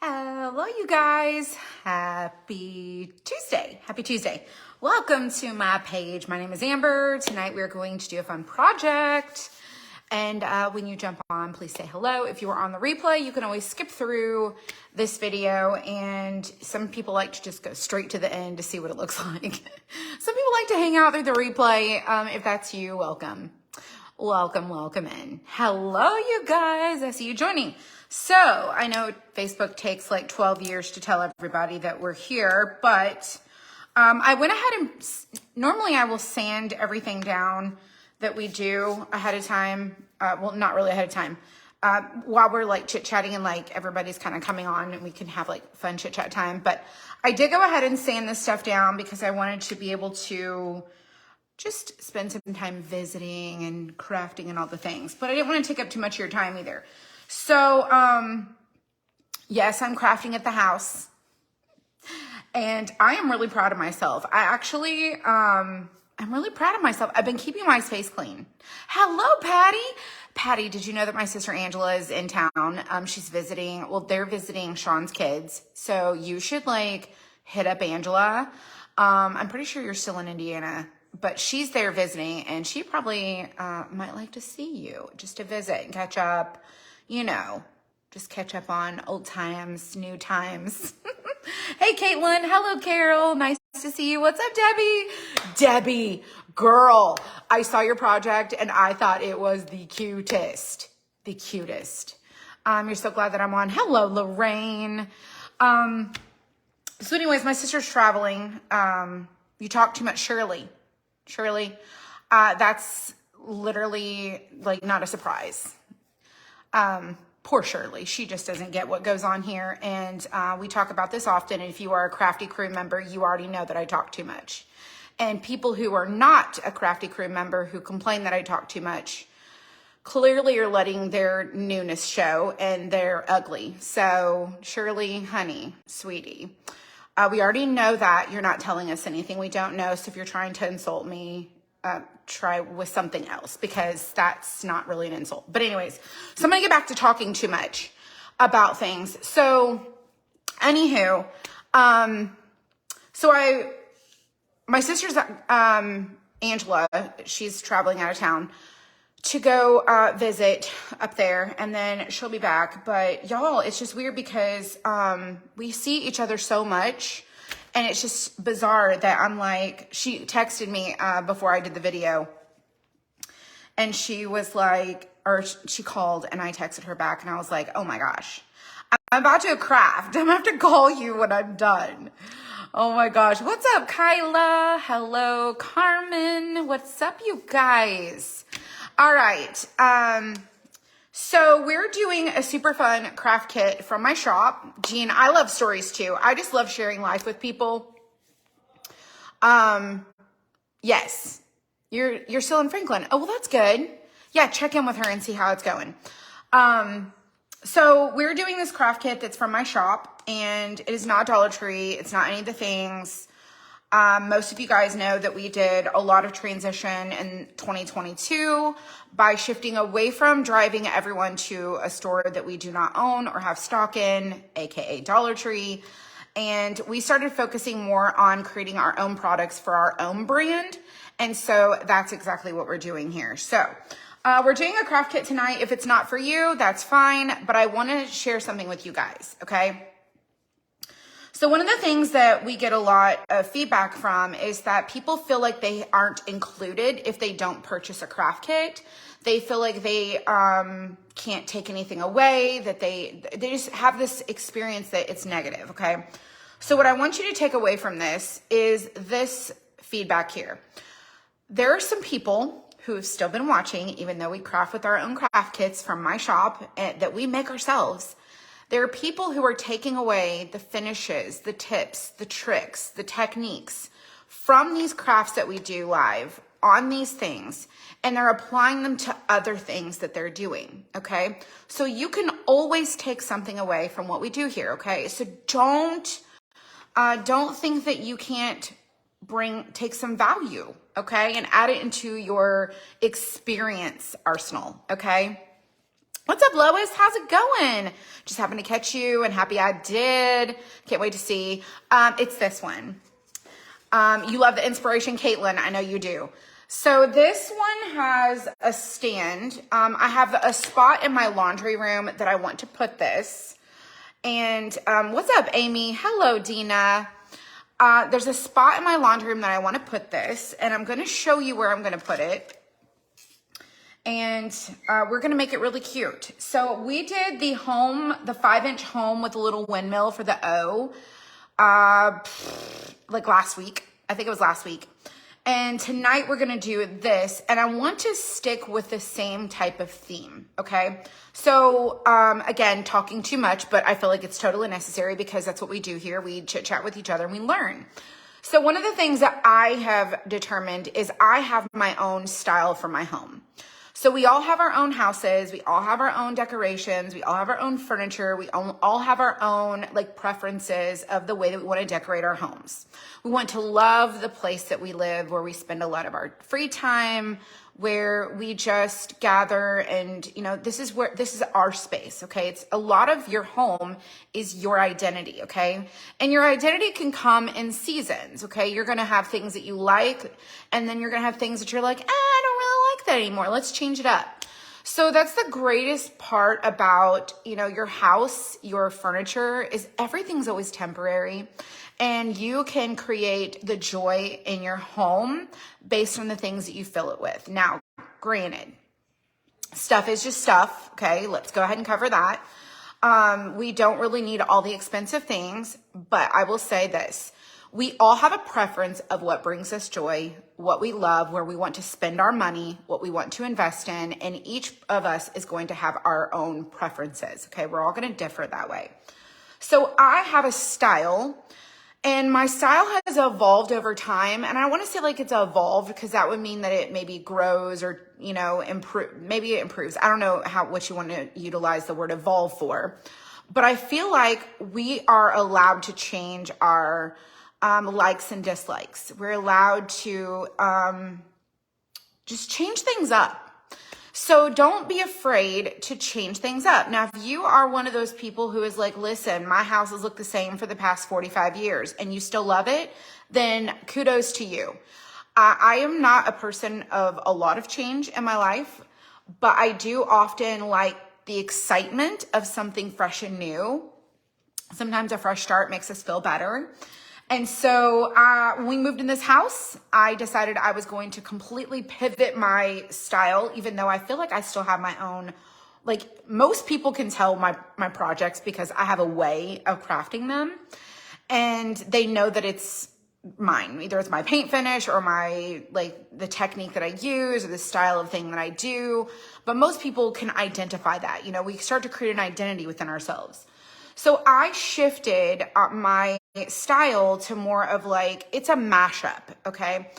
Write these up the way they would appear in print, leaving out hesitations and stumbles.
Hello, you guys. Happy Tuesday. Happy Tuesday. Welcome to my page. My name is Amber. Tonight we're going to do a fun project. And when you jump on, please say hello. If you are on the replay, you can always skip through this video. And some people like to just go straight to the end to see what it looks like. Some people like to hang out through the replay. If that's you, welcome. Welcome in. Hello, you guys. I see you joining. So I know Facebook takes like 12 years to tell everybody that we're here, but I went ahead and normally I will sand everything down that we do ahead of time. Well, not really ahead of time. While we're like chit-chatting and like everybody's kind of coming on and we can have like fun chit-chat time. But I did go ahead and sand this stuff down because I wanted to be able to just spend some time visiting and crafting and all the things. But I didn't want to take up too much of your time either. So, yes, I'm crafting at the house. And I am really proud of myself. I'm really proud of myself. I've been keeping my space clean. Hello, Patty. Patty, did you know that my sister Angela is in town? She's visiting. Well, they're visiting Sean's kids. So you should like hit up Angela. I'm pretty sure you're still in Indiana, but she's there visiting and she probably might like to see you just to visit and catch up, you know, just catch up on old times, new times. Hey, Caitlin. Hello, Carol. Nice to see you. What's up, Debbie? Debbie, girl, I saw your project and I thought it was the cutest. The cutest. You're so glad that I'm on. Hello, Lorraine. So anyways, my sister's traveling. You talk too much, Shirley. That's literally like not a surprise. Poor Shirley. She just doesn't get what goes on here. And we talk about this often. And if you are a Crafty Crew member, you already know that I talk too much. And people who are not a Crafty Crew member who complain that I talk too much, clearly are letting their newness show and they're ugly. So Shirley, honey, sweetie, we already know that you're not telling us anything we don't know. So if you're trying to insult me, try with something else because that's not really an insult. But anyways, so I'm going to get back to talking too much about things. So anywho, my sister's, Angela, she's traveling out of town to go visit up there and then she'll be back. But y'all, it's just weird because we see each other so much. And it's just bizarre that I'm like, she texted me before I did the video. And she was like, or she called and I texted her back and I was like, oh my gosh, I'm about to craft. I'm going to have to call you when I'm done. Oh my gosh. What's up, Kyla? Hello, Carmen. What's up, you guys? All right. So we're doing a super fun craft kit from my shop. Jean, I love stories too. I just love sharing life with people. Yes, you're still in Franklin. Oh, well, that's good. Yeah, check in with her and see how it's going. So we're doing this craft kit that's from my shop and it is not Dollar Tree. It's not any of the things. Most of you guys know that we did a lot of transition in 2022 by shifting away from driving everyone to a store that we do not own or have stock in, aka Dollar Tree. And we started focusing more on creating our own products for our own brand. And so that's exactly what we're doing here. So we're doing a craft kit tonight. If it's not for you, that's fine. But I want to share something with you guys, okay? So one of the things that we get a lot of feedback from is that people feel like they aren't included if they don't purchase a craft kit. They feel like they can't take anything away, that they just have this experience that it's negative, okay? So what I want you to take away from this is this feedback here. There are some people who have still been watching, even though we craft with our own craft kits from my shop that we make ourselves. There are people who are taking away the finishes, the tips, the tricks, the techniques from these crafts that we do live on these things, and they're applying them to other things that they're doing, okay? So you can always take something away from what we do here, okay? So don't think that you can't take some value, okay? And add it into your experience arsenal, okay? What's up, Lois? How's it going? Just happened to catch you and happy I did. Can't wait to see. It's this one. You love the inspiration, Caitlin. I know you do. So this one has a stand. I have a spot in my laundry room that I want to put this. And what's up, Amy? Hello, Dina. There's a spot in my laundry room that I want to put this, and I'm going to show you where I'm going to put it. And we're going to make it really cute. So we did the 5-inch home with a little windmill for the O, like last week. I think it was last week. And tonight we're going to do this, and I want to stick with the same type of theme, okay? So, again, talking too much, but I feel like it's totally necessary because that's what we do here. We chit-chat with each other and we learn. So one of the things that I have determined is I have my own style for my home. So we all have our own houses, we all have our own decorations, we all have our own furniture, we all have our own like preferences of the way that we want to decorate our homes. We want to love the place that we live, where we spend a lot of our free time, where we just gather, and this is our space, okay? It's a lot of your home is your identity, okay? And your identity can come in seasons, okay? You're going to have things that you like, and then you're going to have things that you're like, I don't really like that anymore. Let's change it up. So that's the greatest part about, your house, your furniture, is everything's always temporary. And you can create the joy in your home based on the things that you fill it with. Now, granted, stuff is just stuff, okay? Let's go ahead and cover that. We don't really need all the expensive things, but I will say this. We all have a preference of what brings us joy, what we love, where we want to spend our money, what we want to invest in, and each of us is going to have our own preferences, okay? We're all going to differ that way. So I have a style, and my style has evolved over time, and I want to say like it's evolved because that would mean that it maybe grows or, maybe it improves. I don't know what you want to utilize the word evolve for, but I feel like we are allowed to change our likes and dislikes. We're allowed to just change things up. So don't be afraid to change things up. Now, if you are one of those people who is like, listen, my house has looked the same for the past 45 years and you still love it, then kudos to you. I am not a person of a lot of change in my life, but I do often like the excitement of something fresh and new. Sometimes a fresh start makes us feel better. And so when we moved in this house, I decided I was going to completely pivot my style, even though I feel like I still have my own, like most people can tell my projects because I have a way of crafting them and they know that it's mine. Either it's my paint finish or the technique that I use or the style of thing that I do. But most people can identify that. We start to create an identity within ourselves. So I shifted my style to more of like, it's a mashup, okay?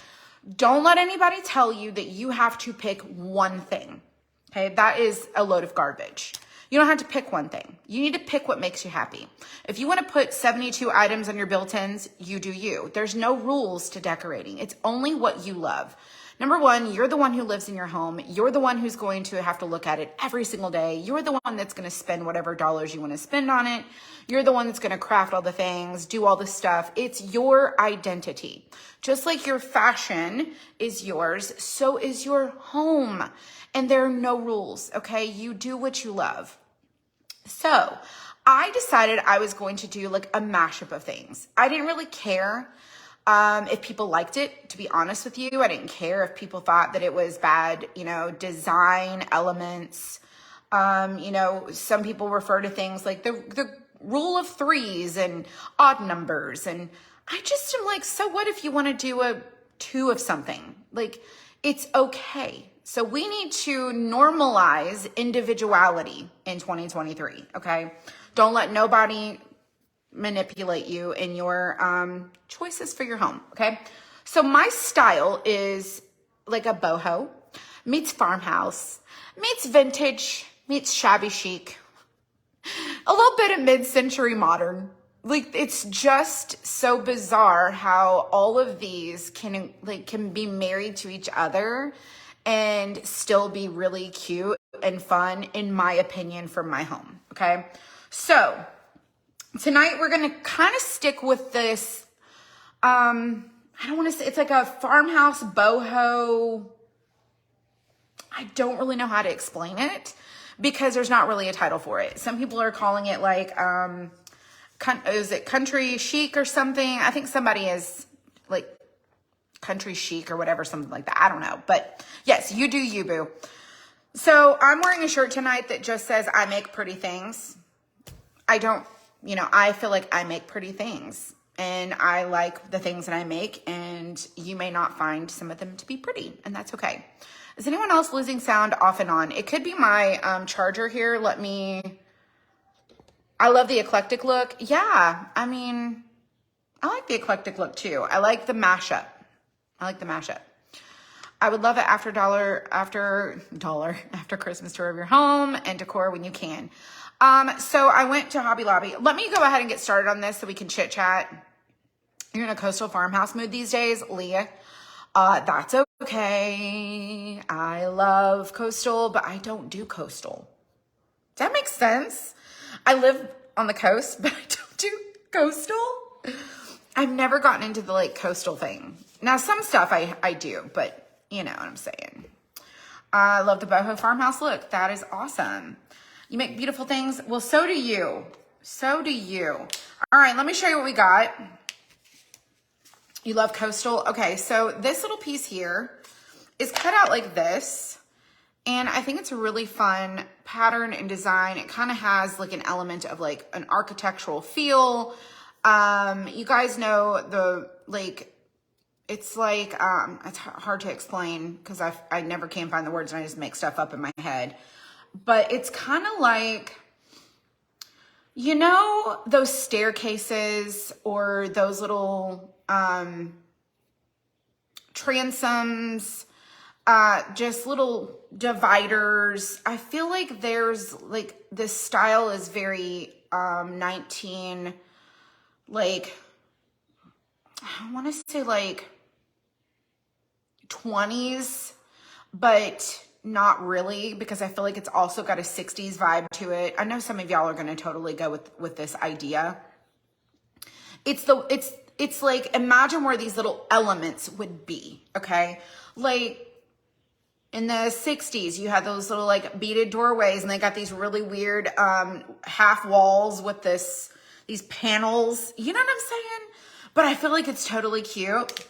Don't let anybody tell you that you have to pick one thing, okay? That is a load of garbage. You don't have to pick one thing. You need to pick what makes you happy. If you want to put 72 items on your built-ins, you do you. There's no rules to decorating. It's only what you love. Number one, you're the one who lives in your home. You're the one who's going to have to look at it every single day. You're the one that's going to spend whatever dollars you want to spend on it. You're the one that's going to craft all the things, do all the stuff. It's your identity. Just like your fashion is yours, so is your home. And there are no rules, okay? You do what you love. So I decided I was going to do like a mashup of things. I didn't really care if people liked it, to be honest with you. I didn't care if people thought that it was bad, design elements. Some people refer to things like the rule of threes and odd numbers. And I just am like, so what if you want to do a 2 of something? Like, it's okay. So we need to normalize individuality in 2023, okay? Don't let nobody manipulate you in your choices for your home, okay? So my style is like a boho, meets farmhouse, meets vintage, meets shabby chic, a little bit of mid-century modern. Like, it's just so bizarre how all of these can be married to each other and still be really cute and fun, in my opinion, for my home. Okay. So tonight we're going to kind of stick with this. I don't want to say, it's like a farmhouse boho. I don't really know how to explain it because there's not really a title for it. Some people are calling it like, is it country chic or something? I think somebody is like country chic or whatever, something like that. I don't know. But yes, you do you, boo. So I'm wearing a shirt tonight that just says, I make pretty things. I don't, I feel like I make pretty things. And I like the things that I make. And you may not find some of them to be pretty. And that's okay. Is anyone else losing sound off and on? It could be my charger here. I love the eclectic look. Yeah, I mean, I like the eclectic look too. I like the mashup. I would love it after Christmas tour of your home and decor when you can. So I went to Hobby Lobby. Let me go ahead and get started on this so we can chit chat. You're in a coastal farmhouse mood these days, Leah. That's okay. I love coastal, but I don't do coastal. Does that make sense? I live on the coast, but I don't do coastal. I've never gotten into the like coastal thing. Now, some stuff I do, but you know what I'm saying. I love the boho farmhouse look. That is awesome. You make beautiful things. Well, so do you. So do you. All right, let me show you what we got. You love coastal? Okay, so this little piece here is cut out like this. And I think it's a really fun pattern and design. It kind of has like an element of like an architectural feel. You guys know it's like, it's hard to explain because I never can find the words and I just make stuff up in my head. But it's kind of like, those staircases or those little transoms, just little dividers. I feel like there's like, this style is very 19, like, I want to say like 20s, but not really, because I feel like it's also got a 60s vibe to it. I know some of y'all are going to totally go with this idea. It's like, imagine where these little elements would be, okay? Like in the 60s, you had those little like beaded doorways and they got these really weird half walls with these panels. You know what I'm saying? But I feel like it's totally cute.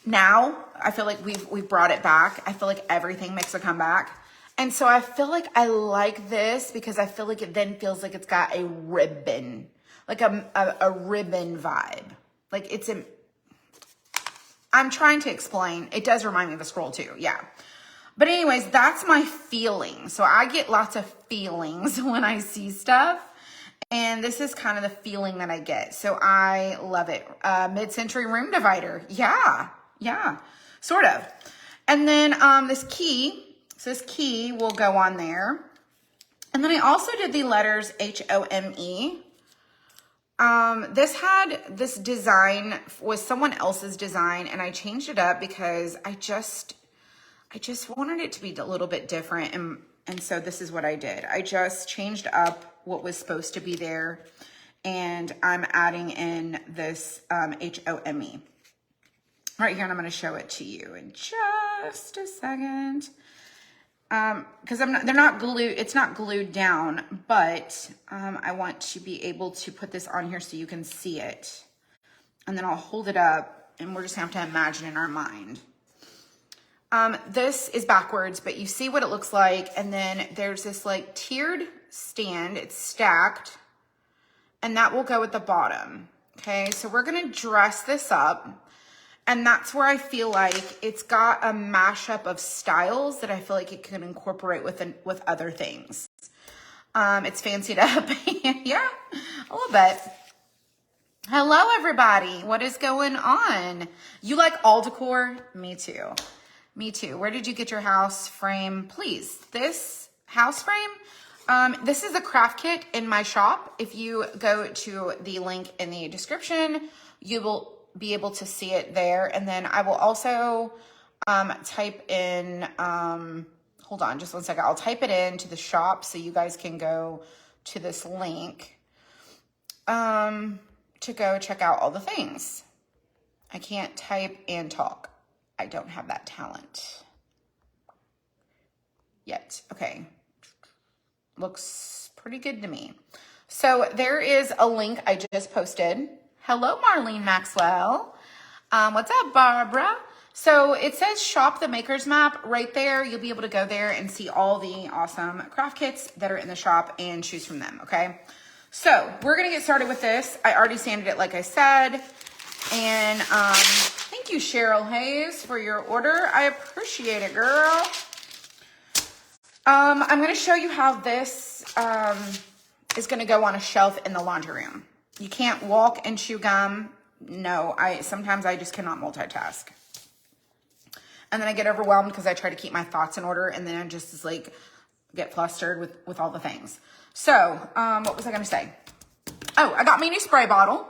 Now, I feel like we've brought it back. I feel like everything makes a comeback. And so I feel like I like this because I feel like it then feels like it's got a ribbon, like a ribbon vibe. Like I'm trying to explain. It does remind me of a scroll too. Yeah. But anyways, that's my feeling. So I get lots of feelings when I see stuff. And this is kind of the feeling that I get. So I love it. Mid-century room divider. Yeah. Yeah. Sort of. And then this key. So this key will go on there. And then I also did the letters HOME. This design was someone else's design and I changed it up because I just wanted it to be a little bit different. And so this is what I did. I just changed up what was supposed to be there. And I'm adding in this HOME right here. And I'm going to show it to you in just a second. Because they're not glued, it's not glued down, but I want to be able to put this on here so you can see it. And then I'll hold it up and we're just gonna have to imagine in our mind. This is backwards, but you see what it looks like. And then there's this like tiered stand, it's stacked, and that will go at the bottom. Okay, so we're gonna dress this up. And that's where I feel like it's got a mashup of styles that I feel like it can incorporate with other things. It's fancied up. Yeah, a little bit. Hello, everybody. What is going on? You like all decor? Me too. Me too. Where did you get your house frame? Please, this house frame. This is a craft kit in my shop. If you go to the link in the description, you will be able to see it there. And then I will also type in, hold on just one second. I'll type it into the shop so you guys can go to this link to go check out all the things. I can't type and talk. I don't have that talent yet. Okay. Looks pretty good to me. So there is a link I just posted. Hello, Marlene Maxwell. What's up, Barbara? So it says shop the maker's map right there. You'll be able to go there and see all the awesome craft kits that are in the shop and choose from them, okay? So we're gonna get started with this. I already sanded it like I said. And thank you, Cheryl Hayes, for your order. I appreciate it, girl. I'm gonna show you how this is gonna go on a shelf in the laundry room. You can't walk and chew gum. No, sometimes I just cannot multitask. And then I get overwhelmed because I try to keep my thoughts in order, and then I just like get flustered with all the things. So, what was I gonna say? Oh, I got me a new spray bottle.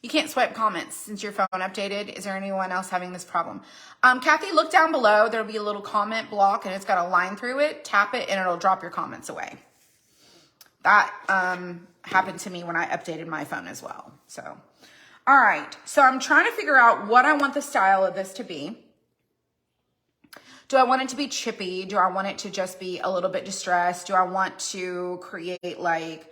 You can't swipe comments since your phone updated. Is there anyone else having this problem? Kathy, look down below. There'll be a little comment block and it's got a line through it. Tap it and it'll drop your comments away. That happened to me when I updated my phone as well. So, all right. So I'm trying to figure out what I want the style of this to be. Do I want it to be chippy? Do I want it to just be a little bit distressed? Do I want to create like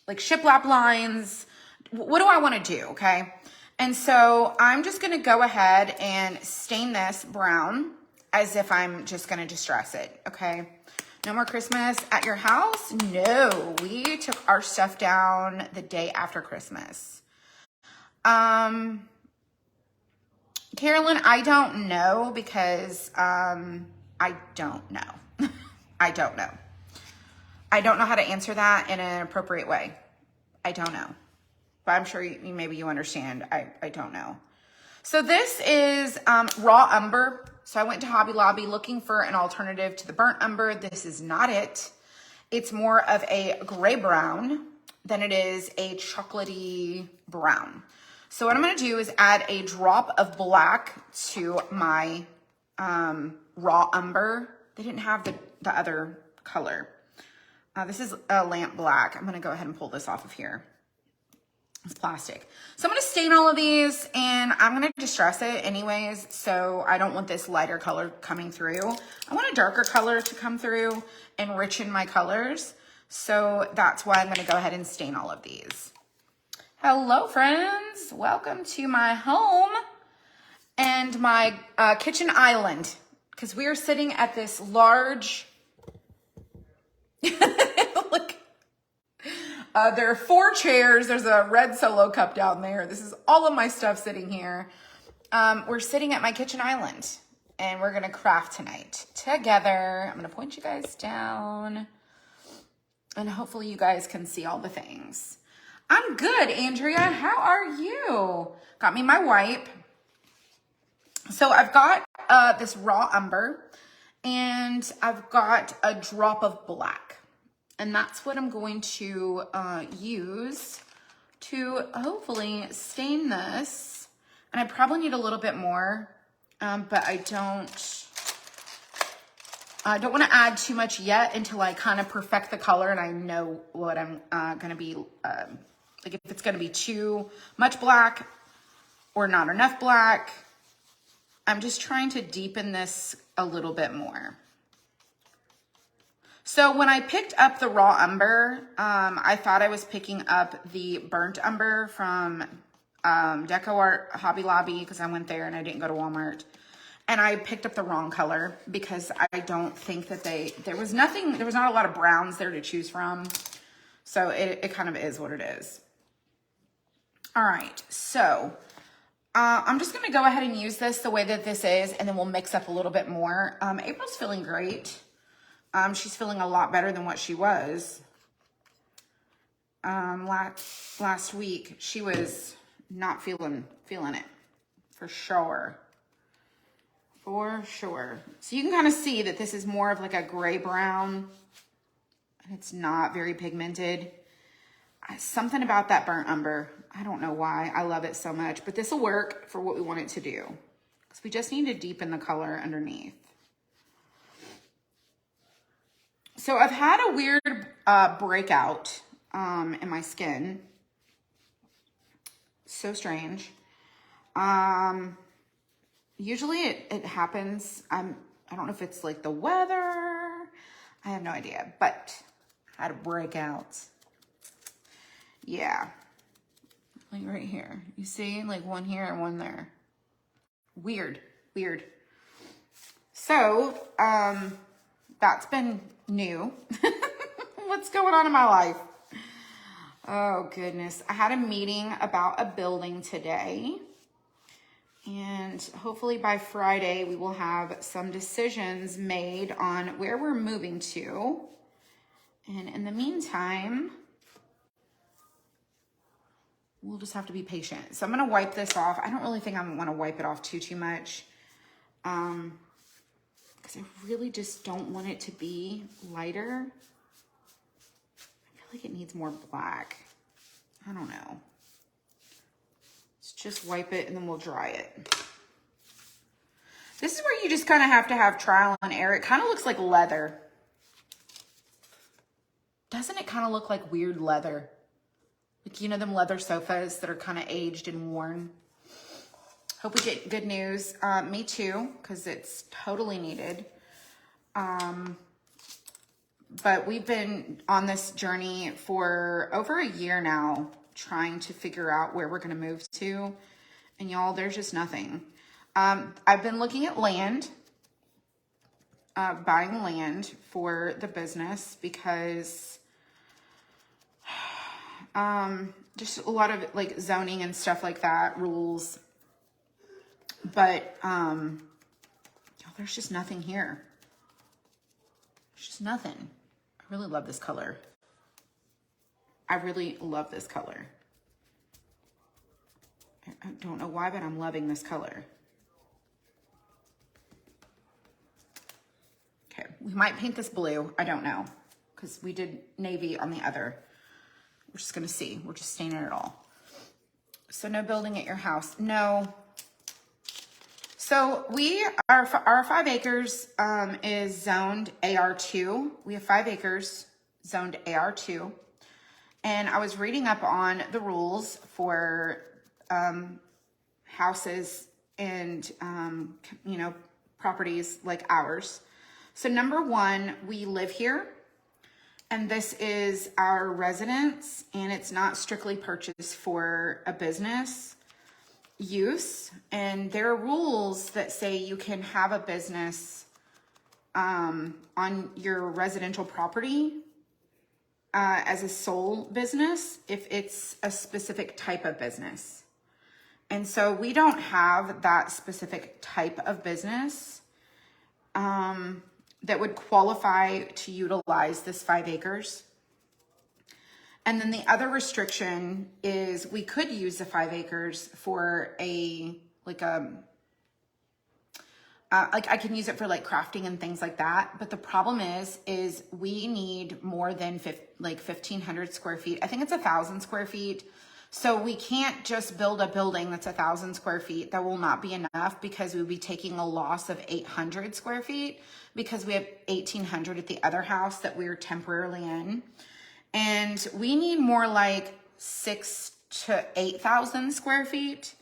shiplap lines? What do I want to do? Okay. And so I'm just going to go ahead and stain this brown as if I'm just going to distress it. Okay. No more Christmas at your house? No, we took our stuff down the day after Christmas. Carolyn, I don't know because I don't know. I don't know. I don't know how to answer that in an appropriate way. I don't know. But I'm sure maybe you understand. I don't know. So this is raw umber. So I went to Hobby Lobby looking for an alternative to the burnt umber. This is not it. It's more of a gray brown than it is a chocolatey brown. So what I'm going to do is add a drop of black to my raw umber. They didn't have the other color. This is a lamp black. I'm going to go ahead and pull this off of here. It's plastic. So I'm going to stain all of these and I'm going to distress it anyways. So I don't want this lighter color coming through. I want a darker color to come through and enrichen my colors. So that's why I'm going to go ahead and stain all of these. Hello, friends. Welcome to my home and my kitchen island, because we are sitting at this large, look, there are 4 chairs. There's a red Solo cup down there. This is all of my stuff sitting here. We're sitting at my kitchen island and we're going to craft tonight together. I'm going to point you guys down and hopefully you guys can see all the things. I'm good, Andrea. How are you? Got me my wipe. So I've got this raw umber and I've got a drop of black. And that's what I'm going to use to hopefully stain this. And I probably need a little bit more, but I don't want to add too much yet until I kind of perfect the color and I know what I'm going to be like, if it's going to be too much black or not enough black. I'm just trying to deepen this a little bit more. So when I picked up the raw umber, I thought I was picking up the burnt umber from Decor Hobby Lobby because I went there and I didn't go to Walmart. And I picked up the wrong color because I don't think that there was not a lot of browns there to choose from. So it kind of is what it is. All right, so I'm just going to go ahead and use this the way that this is, and then we'll mix up a little bit more. April's feeling great. She's feeling a lot better than what she was. Last week, she was not feeling it, for sure. For sure. So you can kind of see that this is more of like a gray brown, and it's not very pigmented. Something about that burnt umber I don't know why I love it so much, but this will work for what we want it to do. Because we just need to deepen the color underneath. So I've had a weird breakout in my skin. So strange. Usually it happens. I don't know if it's like the weather. I have no idea, but I had a breakout. Yeah. Like right here. You see, like one here and one there. Weird. So, that's been new. What's going on in my life? Oh, goodness. I had a meeting about a building today. And hopefully by Friday, we will have some decisions made on where we're moving to. And in the meantime, we'll just have to be patient. So I'm going to wipe this off. I don't really think I want to wipe it off too much. Because I really just don't want it to be lighter. I feel like it needs more black. I don't know. Let's just wipe it and then we'll dry it. This is where you just kind of have to have trial and error. It kind of looks like leather. Doesn't it kind of look like weird leather? Like, you know, them leather sofas that are kind of aged and worn. Hope we get good news. Me too, because it's totally needed. But we've been on this journey for over a year now, trying to figure out where we're going to move to. And y'all, there's just nothing. I've been looking at land, buying land for the business because just a lot of like zoning and stuff like that, rules. But there's just nothing here. There's just nothing. I really love this color. I really love this color. I don't know why, but I'm loving this color. Okay, we might paint this blue. I don't know, because we did navy on the other. We're just gonna see. We're just staining it all. So no building at your house. No. So our 5 acres is zoned AR2. We have 5 acres zoned AR2. And I was reading up on the rules for houses and, you know, properties like ours. So number 1, we live here. And this is our residence, and it's not strictly purchased for a business use. And there are rules that say you can have a business on your residential property as a sole business if it's a specific type of business. And so we don't have that specific type of business that would qualify to utilize this 5 acres. And then the other restriction is we could use the 5 acres for like I can use it for like crafting and things like that. But the problem is we need more than 1,500 square feet. I think it's 1,000 square feet. So we can't just build a building that's 1,000 square feet. That will not be enough because we would be taking a loss of 800 square feet because we have 1,800 at the other house that we're temporarily in. And we need more like 6,000 to 8,000 square feet.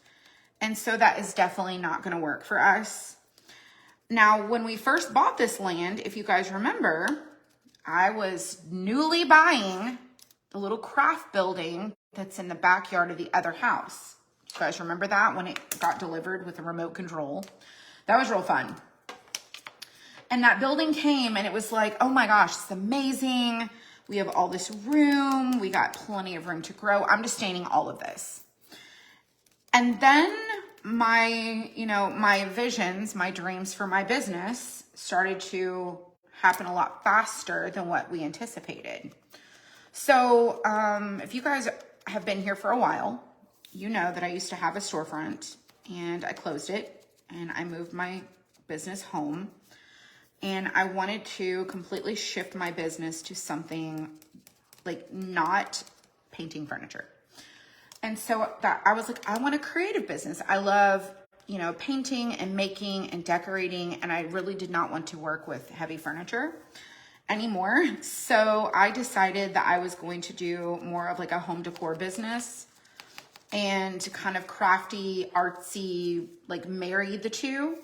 And so that is definitely not going to work for us. Now, when we first bought this land, if you guys remember, I was newly buying the little craft building that's in the backyard of the other house. You guys remember that when it got delivered with a remote control? That was real fun. And that building came and it was like, oh my gosh, it's amazing. We have all this room. We got plenty of room to grow. I'm just staining all of this. And then my visions, my dreams for my business started to happen a lot faster than what we anticipated. So if you guys have been here for a while, you know that I used to have a storefront and I closed it and I moved my business home. And I wanted to completely shift my business to something like not painting furniture. And so that I was like, I want a creative business. I love, painting and making and decorating. And I really did not want to work with heavy furniture anymore. So I decided that I was going to do more of like a home decor business and kind of crafty, artsy, like marry the two.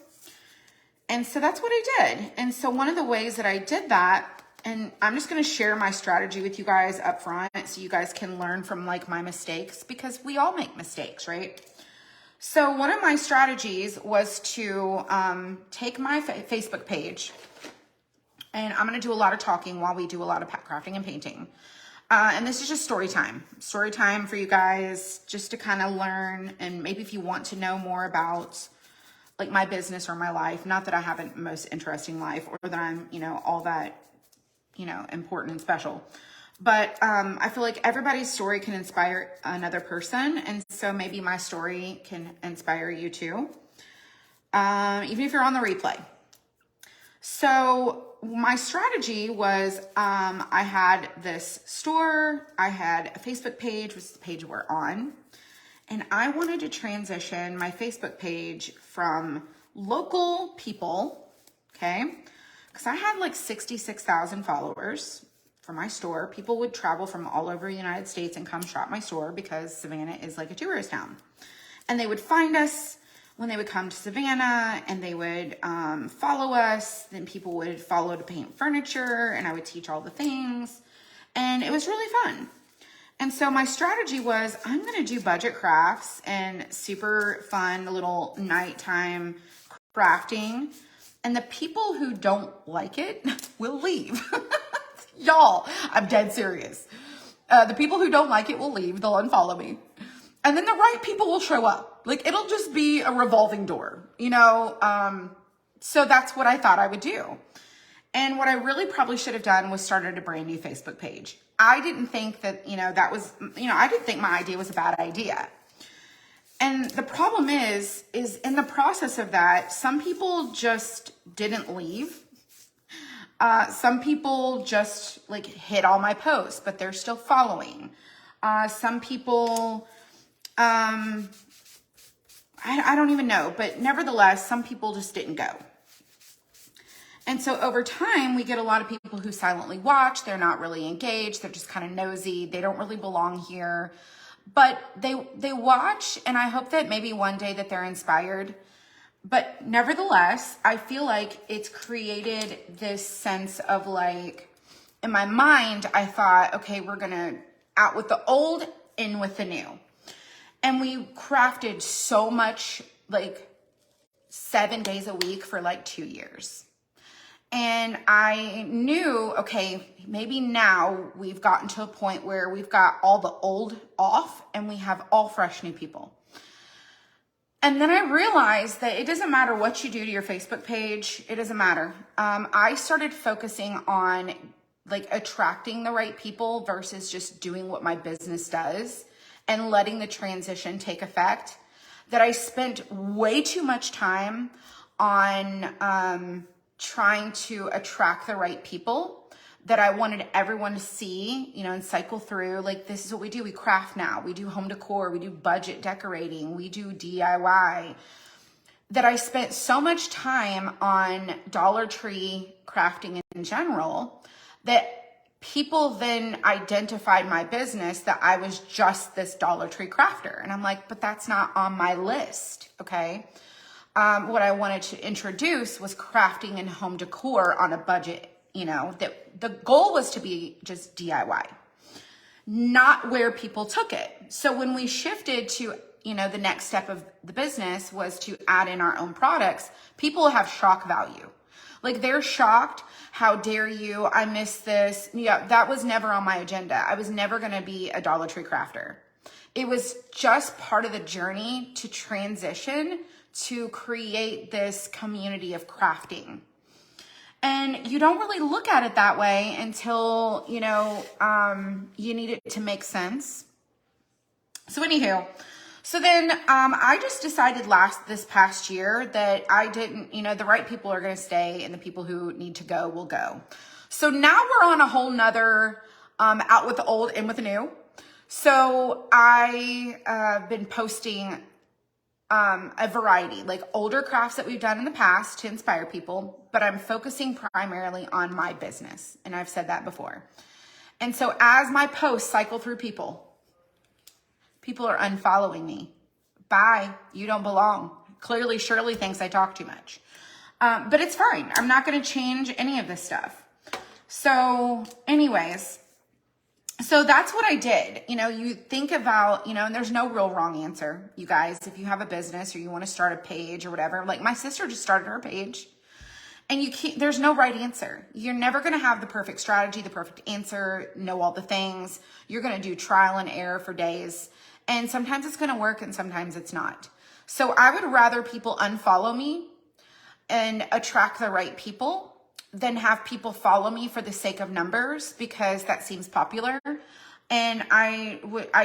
And so that's what I did. And so one of the ways that I did that, and I'm just going to share my strategy with you guys up front so you guys can learn from like my mistakes, because we all make mistakes, right? So one of my strategies was to take my Facebook page, and I'm going to do a lot of talking while we do a lot of crafting and painting. And this is just story time for you guys, just to kind of learn. And maybe if you want to know more about like my business or my life, not that I have a most interesting life or that I'm, all that, important and special, but I feel like everybody's story can inspire another person. And so maybe my story can inspire you too, even if you're on the replay. So my strategy was, I had this store, I had a Facebook page, which is the page we're on. And I wanted to transition my Facebook page from local people, okay? Because I had like 66,000 followers for my store. People would travel from all over the United States and come shop my store because Savannah is like a tourist town. And they would find us when they would come to Savannah, and they would follow us. Then people would follow to paint furniture, and I would teach all the things. And it was really fun. And so my strategy was, I'm going to do budget crafts and super fun little nighttime crafting. And the people who don't like it will leave. Y'all, I'm dead serious. The people who don't like it will leave. They'll unfollow me. And then the right people will show up. Like, it'll just be a revolving door, So that's what I thought I would do. And what I really probably should have done was started a brand new Facebook page. I didn't think that, that was, I didn't think my idea was a bad idea. And the problem is in the process of that, some people just didn't leave. Some people just like hit all my posts, but they're still following. Some people, I don't even know, but nevertheless, some people just didn't go. And so over time, we get a lot of people who silently watch. They're not really engaged. They're just kind of nosy. They don't really belong here, but they watch. And I hope that maybe one day that they're inspired. But nevertheless, I feel like it's created this sense of like, in my mind, I thought, okay, we're going to out with the old, in with the new. And we crafted so much, like 7 days a week for like 2 years. And I knew, okay, maybe now we've gotten to a point where we've got all the old off and we have all fresh new people. And then I realized that it doesn't matter what you do to your Facebook page. It doesn't matter. I started focusing on like attracting the right people versus just doing what my business does and letting the transition take effect. That I spent way too much time on trying to attract the right people, that I wanted everyone to see, and cycle through, like, this is what we do. We craft now. We do home decor. We do budget decorating. We do DIY. That I spent so much time on Dollar Tree crafting in general that people then identified my business that I was just this Dollar Tree crafter. And I'm like, but that's not on my list, okay? What I wanted to introduce was crafting and home decor on a budget, that the goal was to be just DIY, not where people took it. So when we shifted to, the next step of the business was to add in our own products, people have shock value. Like, they're shocked. How dare you? I missed this. Yeah, that was never on my agenda. I was never going to be a Dollar Tree crafter. It was just part of the journey to transition to create this community of crafting. And you don't really look at it that way until, you need it to make sense. So anywho, so then I just decided this past year that I didn't, the right people are going to stay and the people who need to go will go. So now we're on a whole nother out with the old, in with the new. So I been posting a variety, like older crafts that we've done in the past to inspire people, but I'm focusing primarily on my business. And I've said that before. And so as my posts cycle through people are unfollowing me. Bye, you don't belong. Clearly, Shirley thinks I talk too much. But it's fine. I'm not going to change any of this stuff. So anyways, so that's what I did. You know, you think about, and there's no real wrong answer, you guys. If you have a business or you want to start a page or whatever, like my sister just started her page. And there's no right answer. You're never going to have the perfect strategy, the perfect answer, know all the things. You're going to do trial and error for days. And sometimes it's going to work and sometimes it's not. So I would rather people unfollow me and attract the right people than have people follow me for the sake of numbers because that seems popular. And I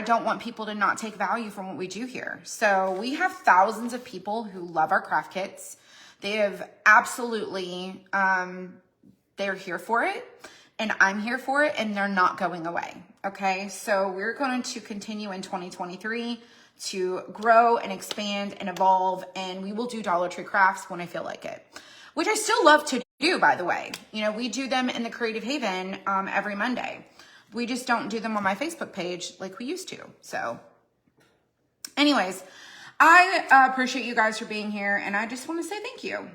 don't want people to not take value from what we do here. So we have thousands of people who love our craft kits. They have absolutely, they're here for it and I'm here for it and they're not going away. Okay. So we're going to continue in 2023 to grow and expand and evolve. And we will do Dollar Tree crafts when I feel like it, which I still love to do, by the way. We do them in the Creative Haven every Monday. We just don't do them on my Facebook page like we used to. So anyways, I appreciate you guys for being here, and I just want to say thank you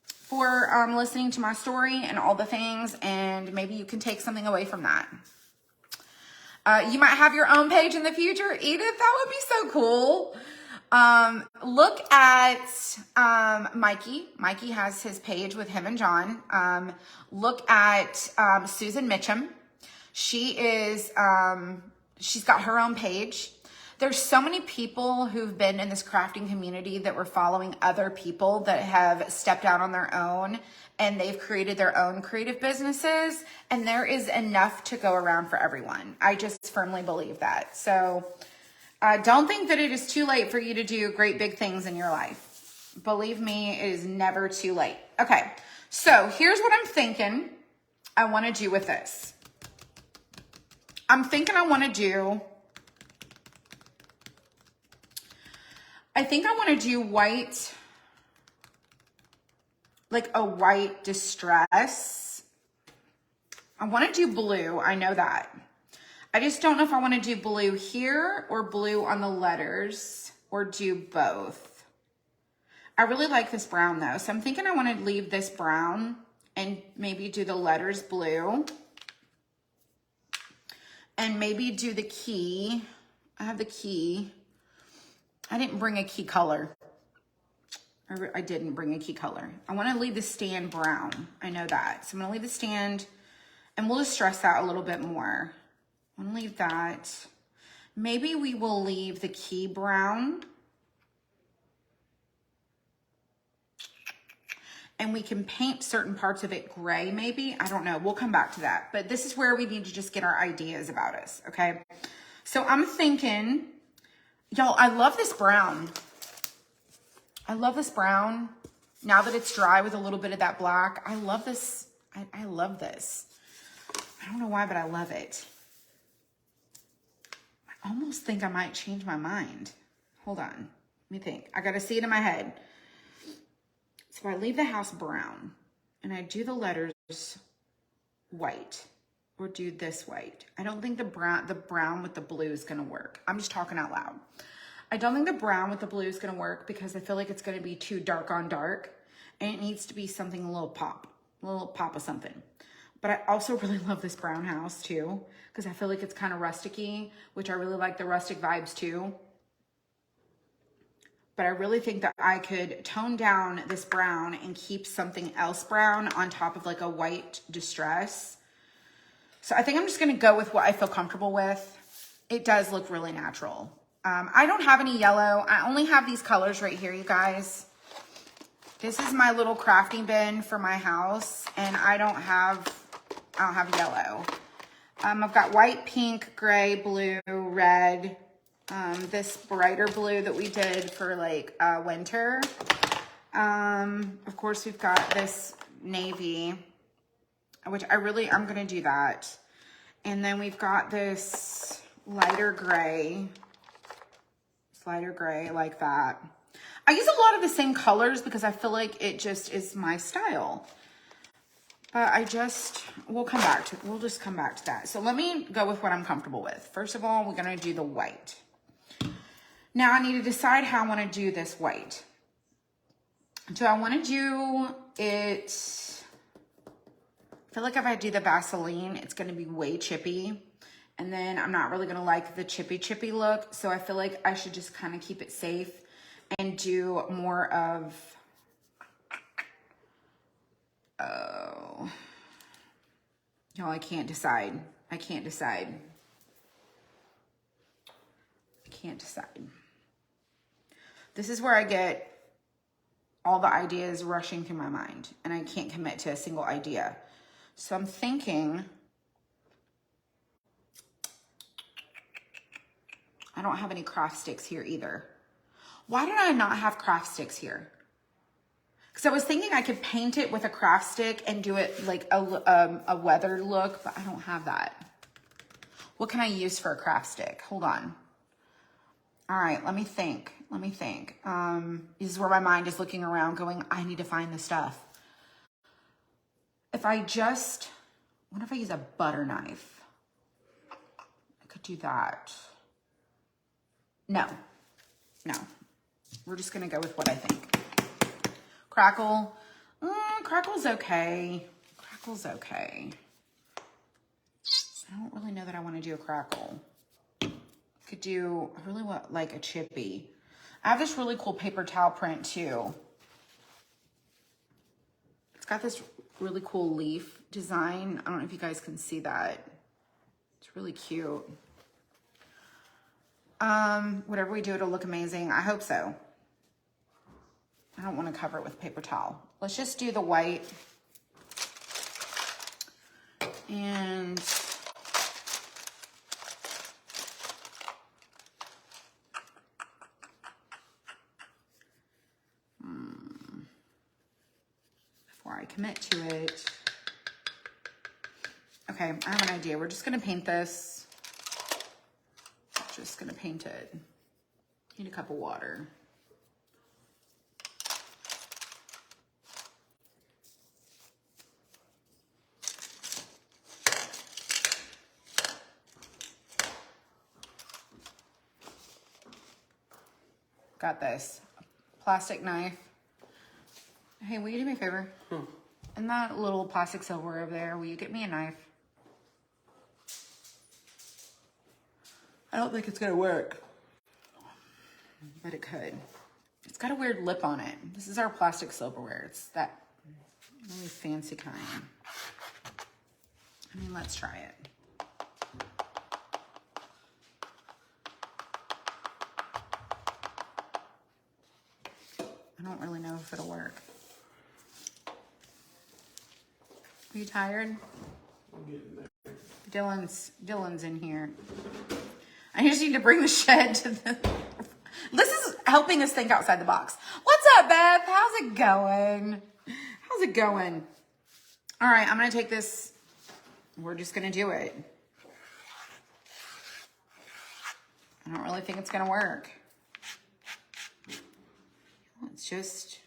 for listening to my story and all the things, and maybe you can take something away from that. You might have your own page in the future, Edith. That would be so cool. Look at Mikey. Mikey has his page with him and John. Look at Susan Mitchum. She is she's got her own page. There's so many people who've been in this crafting community that were following other people that have stepped out on their own and they've created their own creative businesses, and there is enough to go around for everyone. I just firmly believe that. So don't think that it is too late for you to do great big things in your life. Believe me, it is never too late. Okay, so here's what I'm thinking I want to do with this. I'm thinking I want to do, I think I want to do white, like a white distress. I want to do blue. I know that. I just don't know if I want to do blue here or blue on the letters or do both. I really like this brown though. So I'm thinking I want to leave this brown and maybe do the letters blue. And maybe do the key. I have the key. I didn't bring a key color. I didn't bring a key color. I want to leave the stand brown. I know that. So I'm going to leave the stand and we'll just stress that a little bit more. I'm going to leave that. Maybe we will leave the key brown. And we can paint certain parts of it gray, maybe. I don't know. We'll come back to that. But this is where we need to just get our ideas about us, okay? So I'm thinking, y'all, I love this brown. I love this brown. Now that it's dry with a little bit of that black, I love this. I love this. I don't know why, but I love it. I almost think I might change my mind. Hold on. Let me think. I got to see it in my head. So I leave the house brown and I do the letters white or do this white. I don't think the brown with the blue is going to work. I'm just talking out loud. I don't think the brown with the blue is going to work because I feel like it's going to be too dark on dark and it needs to be something a little pop of something. But I also really love this brown house too because I feel like it's kind of rusticy, which I really like the rustic vibes too. But I really think that I could tone down this brown and keep something else brown on top of like a white distress. So I think I'm just going to go with what I feel comfortable with. It does look really natural. I don't have any yellow. I only have these colors right here, you guys. This is my little crafting bin for my house, and I don't have yellow. I've got white, pink, gray, blue, red, this brighter blue that we did for like winter. Of course, we've got this navy, which I'm going to do that. And then we've got this lighter gray. It's lighter gray like that. I use a lot of the same colors because I feel like it just is my style. But we'll just come back to that. So let me go with what I'm comfortable with. First of all, we're gonna do the white. Now I need to decide how I wanna do this white. Do I wanna do it, I feel like if I do the Vaseline, it's gonna be way chippy. And then I'm not really gonna like the chippy look. So I feel like I should just kind of keep it safe and do more of, oh, y'all, I can't decide. I can't decide. This is where I get all the ideas rushing through my mind and I can't commit to a single idea. So I'm thinking, I don't have any craft sticks here either. Why did I not have craft sticks here? Because I was thinking I could paint it with a craft stick and do it like a weathered look, but I don't have that. What can I use for a craft stick? Hold on. All right, let me think. This is where my mind is looking around going, I need to find the stuff. What if I use a butter knife? I could do that. No. We're just gonna go with what I think. Crackle. Crackle's okay. I don't really know that I want to do a crackle. Could do, I really want like a chippy. I have this really cool paper towel print too. It's got this really cool leaf design. I don't know if you guys can see that. It's really cute. Whatever we do, it'll look amazing. I hope so. I don't want to cover it with paper towel. Let's just do the white. And before I commit to it. Okay, I have an idea. We're just gonna paint this. Just gonna paint it. Need a cup of water. Got this plastic knife. Hey, will you do me a favor? In that little plastic silverware over there, will you get me a knife? I don't think it's gonna work, but it could. It's got a weird lip on it. This is our plastic silverware. It's that really fancy kind. I mean, let's try it. I don't really know if it'll work. Are you tired? I'm getting there. Dylan's in here. I just need to bring the shed to the... This is helping us think outside the box. What's up, Beth? How's it going? All right, I'm going to take this. We're just going to do it. I don't really think it's going to work. It's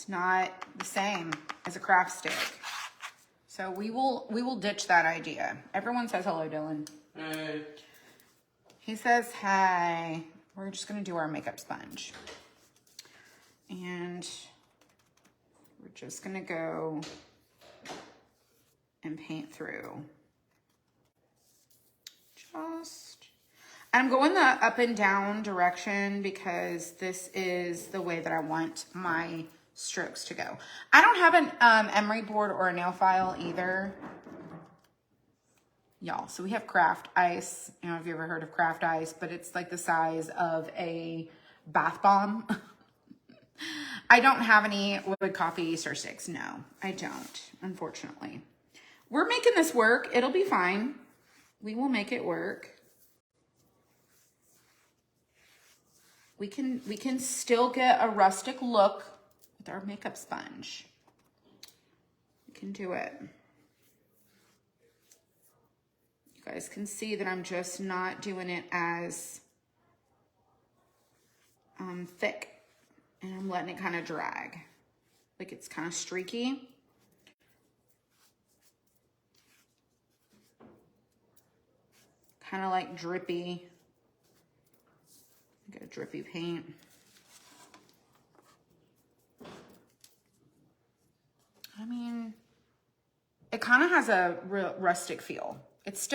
not the same as a craft stick. So we will ditch that idea. Everyone says hello, Dylan. Hey. He says hi. We're just gonna do our makeup sponge. And we're just gonna go and paint through. I'm going the up and down direction because this is the way that I want my strokes to go. I don't have an emery board or a nail file either, y'all. So we have craft ice. I don't know if you ever heard of craft ice, but it's like the size of a bath bomb. I don't have any wood coffee Easter sticks. No, I don't, unfortunately. We're making this work. It'll be fine. We will make it work. We can still get a rustic look with our makeup sponge. We can do it. You guys can see that I'm just not doing it as thick, and I'm letting it kind of drag. Like it's kind of streaky. Kind of like drippy. Get a drippy paint. I mean, it kind of has a real rustic feel. It's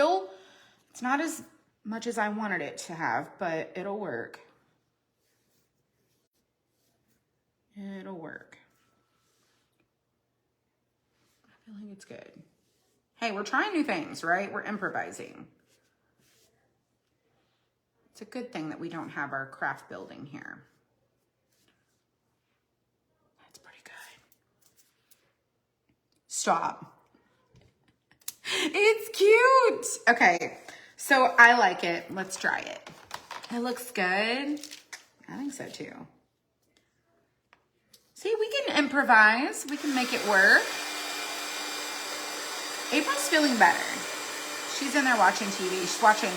not as much as I wanted it to have, but it'll work. It'll work. I feel like it's good. Hey, we're trying new things, right? We're improvising. It's a good thing that we don't have our craft building here. That's pretty good. Stop. It's cute. Okay, so I like it. Let's try it. It looks good. I think so too. See, we can improvise. We can make it work. April's feeling better. She's in there watching TV. She's watching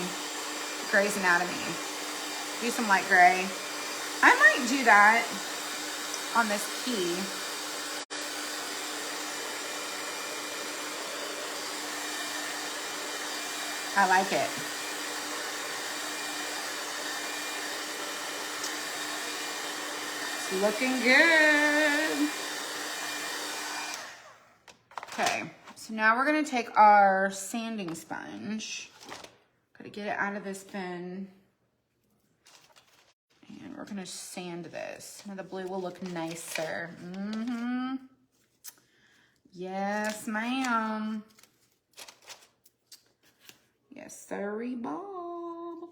Grey's Anatomy. Do some light gray. I might do that on this key. I like it. It's looking good. Okay, so now we're gonna take our sanding sponge. Gotta get it out of this bin. And we're gonna sand this. Now the blue will look nicer. Yes, ma'am. Yes, sirree, Bob. All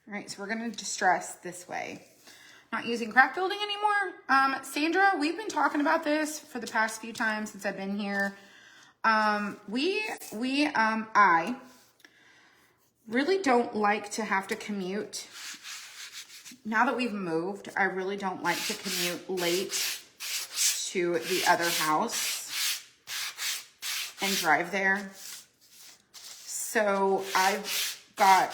right, so we're gonna distress this way. Not using craft building anymore. Sandra, we've been talking about this for the past few times since I've been here. I really don't like to have to commute. Now that we've moved, I really don't like to commute late to the other house and drive there. So I've got,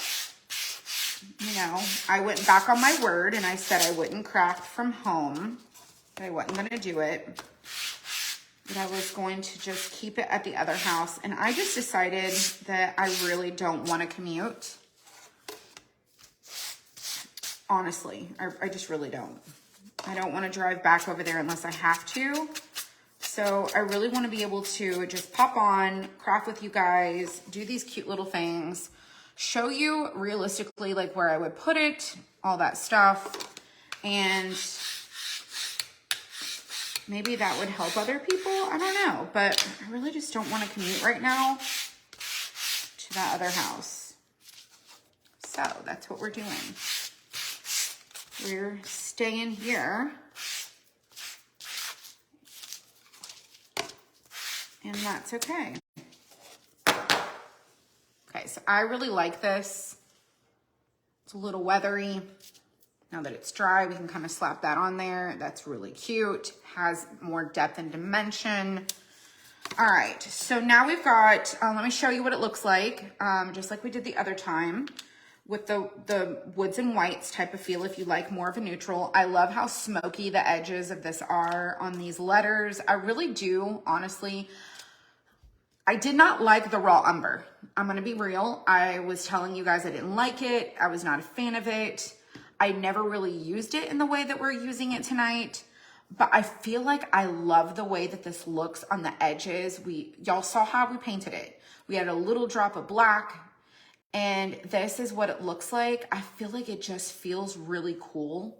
I went back on my word and I said I wouldn't craft from home. I wasn't going to do it. But I was going to just keep it at the other house. And I just decided that I really don't want to commute. Honestly, I just really don't. I don't want to drive back over there unless I have to. So I really want to be able to just pop on, craft with you guys, do these cute little things, show you realistically like where I would put it, all that stuff. And maybe that would help other people. I don't know, but I really just don't want to commute right now to that other house. So that's what we're doing. We're staying here. And that's okay. Okay, so I really like this. It's a little weathery. Now that it's dry, we can kind of slap that on there. That's really cute. Has more depth and dimension. All right, so now we've got, let me show you what it looks like, just like we did the other time with the woods and whites type of feel if you like more of a neutral. I love how smoky the edges of this are on these letters. I really do, honestly. I did not like the raw umber. I'm gonna be real. I was telling you guys I didn't like it. I was not a fan of it. I never really used it in the way that we're using it tonight, but I feel like I love the way that this looks on the edges. Y'all saw how we painted it. We had a little drop of black, and this is what it looks like. I feel like it just feels really cool,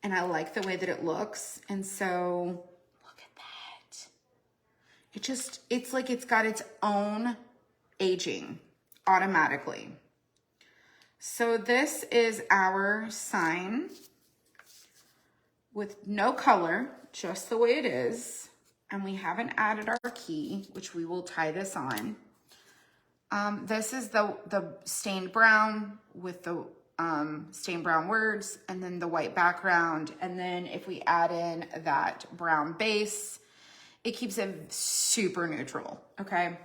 and I like the way that it looks. And so look at that. It's like it's got its own aging automatically. So this is our sign with no color, just the way it is. And we haven't added our key, which we will tie this on. This is the stained brown with the stained brown words, and then the white background. And then if we add in that brown base, it keeps it super neutral, okay?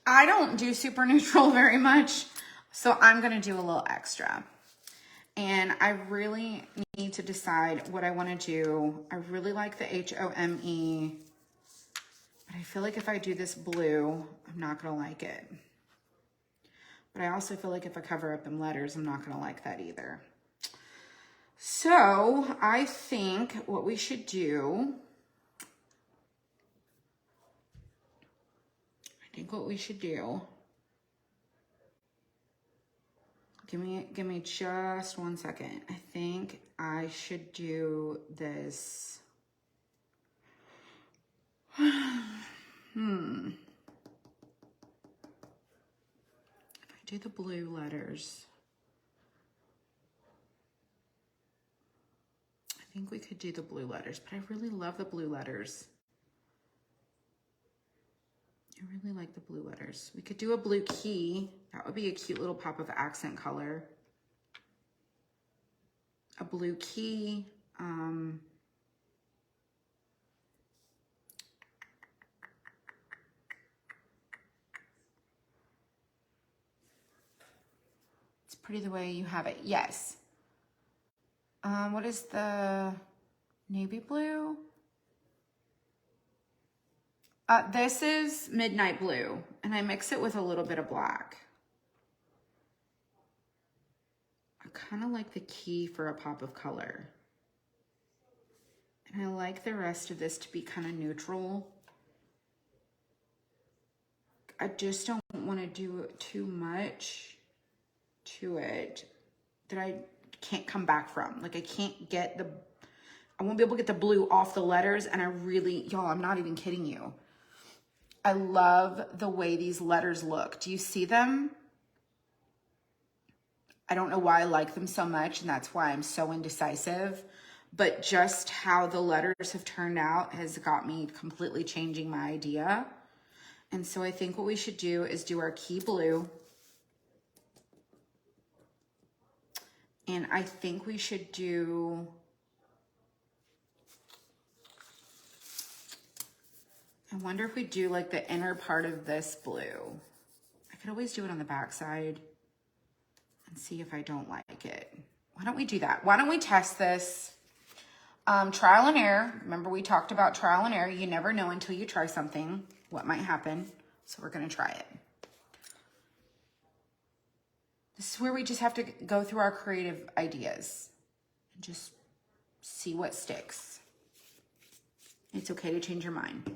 I don't do super neutral very much, so I'm gonna do a little extra. And I really need to decide what I wanna do. I really like the HOME, but I feel like if I do this blue, I'm not gonna like it. But I also feel like if I cover up them letters, I'm not gonna like that either. So I think what we should do, give me just 1 second. I think I should do this. If I do the blue letters, I think we could do the blue letters, but I really love the blue letters. I really like the blue letters. We could do a blue key. That would be a cute little pop of accent color. A blue key. It's pretty the way you have it. Yes. What is the navy blue? This is midnight blue, and I mix it with a little bit of black. I kind of like the key for a pop of color. And I like the rest of this to be kind of neutral. I just don't want to do too much to it that I can't come back from. Like I can't get I won't be able to get the blue off the letters, and I really, y'all, I'm not even kidding you. I love the way these letters look. Do you see them? I don't know why I like them so much, and that's why I'm so indecisive. But just how the letters have turned out has got me completely changing my idea. And so I think what we should do is do our key blue. And I think we should do... I wonder if we do like the inner part of this blue. I could always do it on the back side and see if I don't like it. Why don't we do that? Why don't we test this? Trial and error. Remember we talked about trial and error. You never know until you try something what might happen. So we're gonna try it. This is where we just have to go through our creative ideas and just see what sticks. It's okay to change your mind.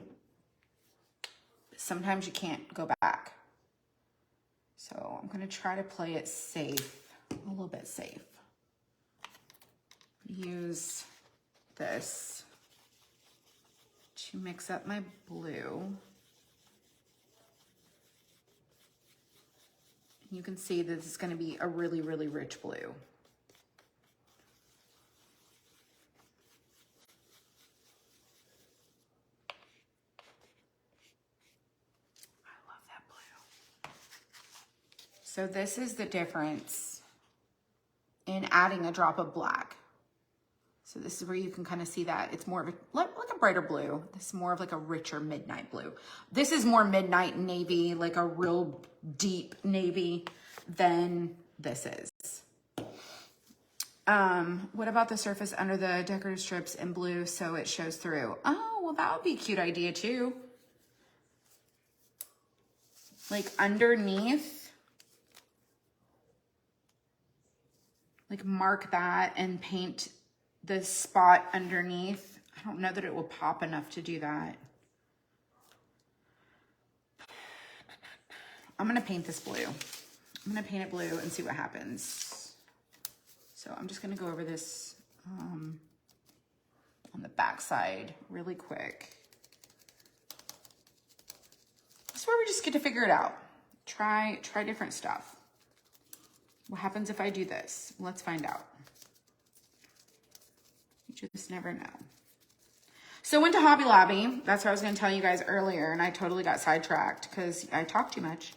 Sometimes you can't go back. So I'm gonna try to play it safe, a little bit safe. Use this to mix up my blue. You can see that this is gonna be a really, really rich blue. So this is the difference in adding a drop of black. So this is where you can kind of see that it's more of like a brighter blue. This is more of like a richer midnight blue. This is more midnight navy, like a real deep navy than this is. What about the surface under the decorative strips in blue so it shows through? Oh, well, that would be a cute idea too. Like underneath. Like mark that and paint the spot underneath. I don't know that it will pop enough to do that. I'm gonna paint this blue. I'm gonna paint it blue and see what happens. So I'm just gonna go over this on the back side really quick. This is where we just get to figure it out. Try different stuff. What happens if I do this? Let's find out. You just never know. So went to Hobby Lobby. That's what I was going to tell you guys earlier, and I totally got sidetracked because I talk too much.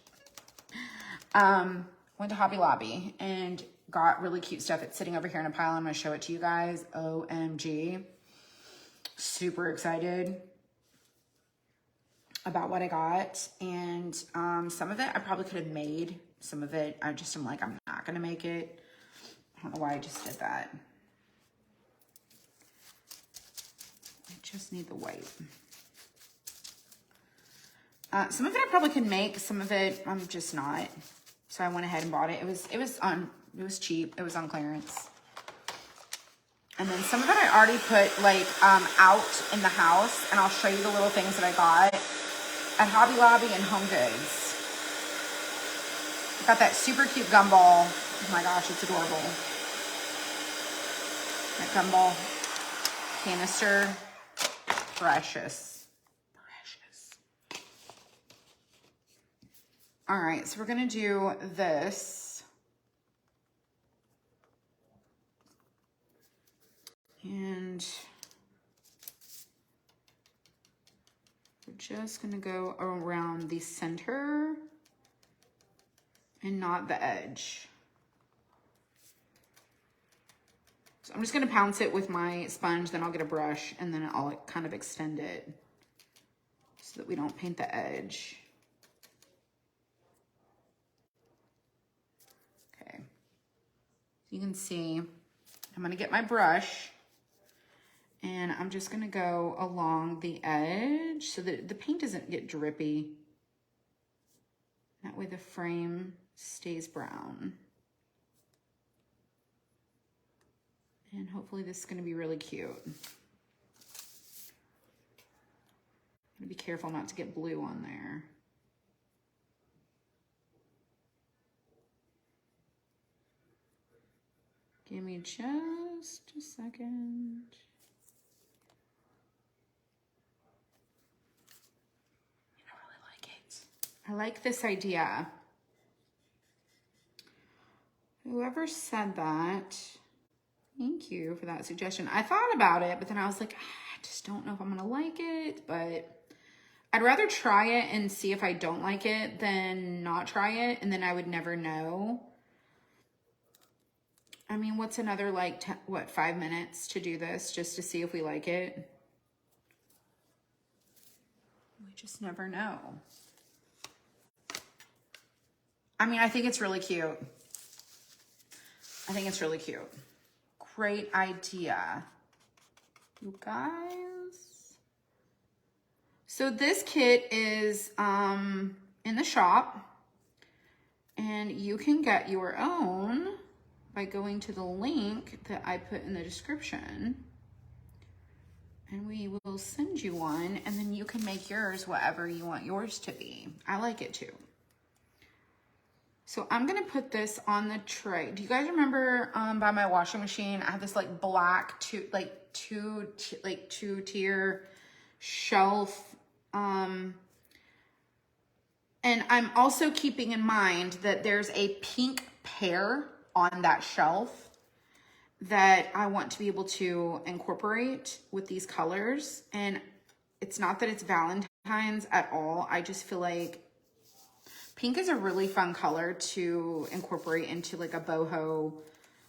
Went to Hobby Lobby and got really cute stuff. It's sitting over here in a pile. I'm going to show it to you guys. OMG. Super excited. about what I got. And some of it I probably could have made. Some of it I just am like, I'm not going to make it. I don't know why I just did that. I just need the white. Some of it I probably could make. Some of it I'm just not. So I went ahead and bought it. It was cheap. It was on clearance. And then some of it I already put like out in the house, and I'll show you the little things that I got at Hobby Lobby and Home Goods. I got that super cute gumball. Oh my gosh, it's adorable. That gumball canister, precious, precious. All right, so we're gonna do this. And we're just gonna go around the center and not the edge. So I'm just gonna pounce it with my sponge, then I'll get a brush, and then I'll kind of extend it so that we don't paint the edge. Okay, you can see I'm gonna get my brush, and I'm just gonna go along the edge so that the paint doesn't get drippy. That way the frame stays brown. And hopefully this is gonna be really cute. I'm gonna be careful not to get blue on there. Give me just a second. I really like it. I like this idea. Whoever said that, thank you for that suggestion. I thought about it, but then I was like, I just don't know if I'm gonna like it, but I'd rather try it and see if I don't like it than not try it, and then I would never know. I mean, what's another like, 5 minutes to do this just to see if we like it? We just never know. I mean, I think it's really cute. I think it's really cute. Great idea, you guys. So this kit is in the shop, and you can get your own by going to the link that I put in the description, and we will send you one, and then you can make yours whatever you want yours to be. I like it too. So I'm gonna put this on the tray. Do you guys remember by my washing machine, I have this like black two-tier shelf. And I'm also keeping in mind that there's a pink pear on that shelf that I want to be able to incorporate with these colors. And it's not that it's Valentine's at all. I just feel like pink is a really fun color to incorporate into like a boho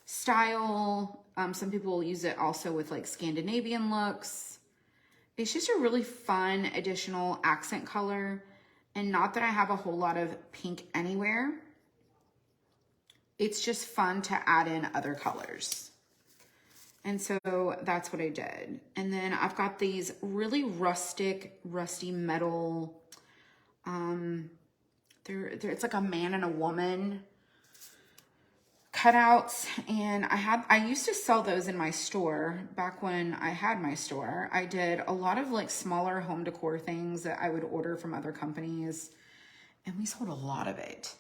style. Some people use it also with like Scandinavian looks. It's just a really fun additional accent color. And not that I have a whole lot of pink anywhere. It's just fun to add in other colors. And so that's what I did. And then I've got these really rusty metal, it's like a man and a woman cutouts, and I used to sell those in my store back when I had my store. I did a lot of like smaller home decor things that I would order from other companies, and we sold a lot of it.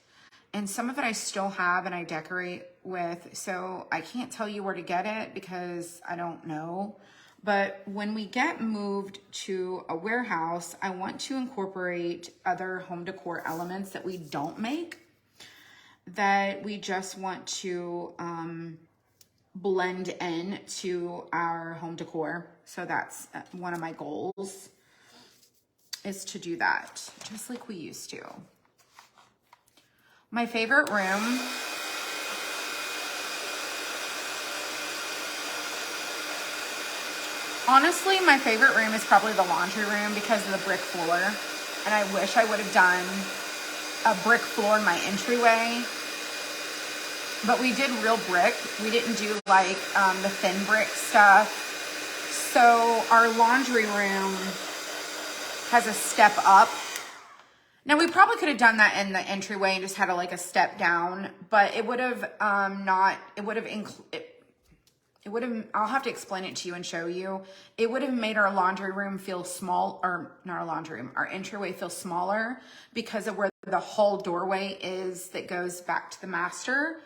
And some of it I still have and I decorate with, so I can't tell you where to get it because I don't know. But when we get moved to a warehouse, I want to incorporate other home decor elements that we don't make, that we just want to blend in to our home decor. So that's one of my goals, is to do that, just like we used to. My favorite room, honestly, my favorite room is probably the laundry room because of the brick floor. And I wish I would have done a brick floor in my entryway. But we did real brick. We didn't do like the thin brick stuff. So our laundry room has a step up. Now we probably could have done that in the entryway and just had a step down, but it would have I'll have to explain it to you and show you. It would have made our laundry room feel small, or not our laundry room, our entryway feel smaller because of where the whole doorway is that goes back to the master.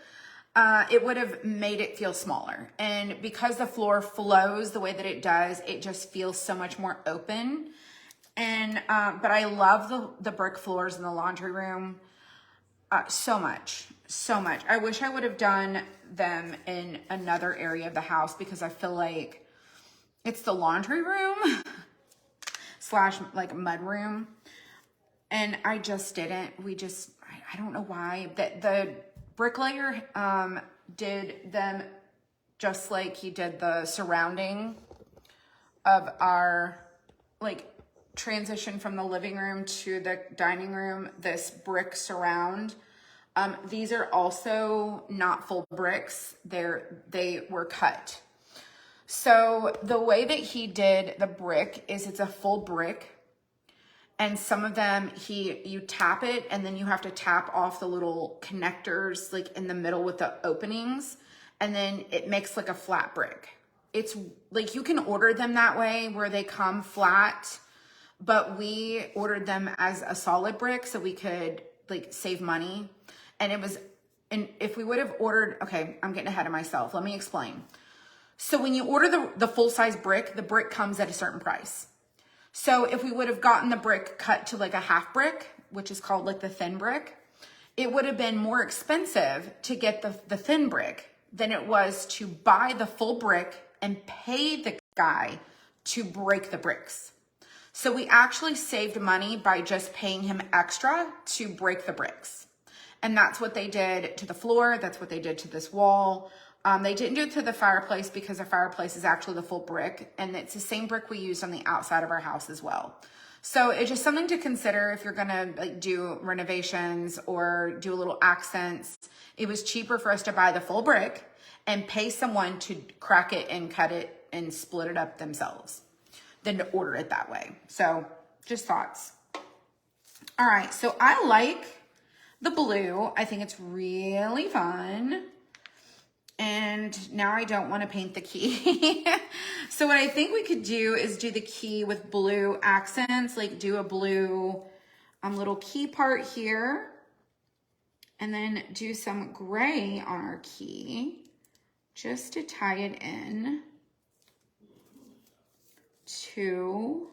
It would have made it feel smaller. And because the floor flows the way that it does, it just feels so much more open. And, but I love the brick floors in the laundry room. So much. I wish I would have done them in another area of the house because I feel like it's the laundry room slash like mud room. And I just didn't. I don't know why. The bricklayer did them just like he did the surrounding of our transition from the living room to the dining room, this brick surround. These are also not full bricks. They were cut. So the way that he did the brick is it's a full brick. And some of them, you tap it and then you have to tap off the little connectors like in the middle with the openings. And then it makes like a flat brick. It's like you can order them that way where they come flat, but we ordered them as a solid brick so we could like save money. And if we would have ordered, okay, I'm getting ahead of myself. Let me explain. So when you order the full size brick, the brick comes at a certain price. So if we would have gotten the brick cut to like a half brick, which is called like the thin brick, it would have been more expensive to get the thin brick than it was to buy the full brick and pay the guy to break the bricks. So we actually saved money by just paying him extra to break the bricks. And that's what they did to the floor. That's what they did to this wall. They didn't do it to the fireplace because the fireplace is actually the full brick. And it's the same brick we used on the outside of our house as well. So it's just something to consider if you're going to do renovations or do a little accents. It was cheaper for us to buy the full brick and pay someone to crack it and cut it and split it up themselves than to order it that way. So just thoughts. All right. So I like the blue. I think it's really fun. And now I don't want to paint the key. So what I think we could do is do the key with blue accents, like do a blue little key part here. And then do some gray on our key just to tie it in to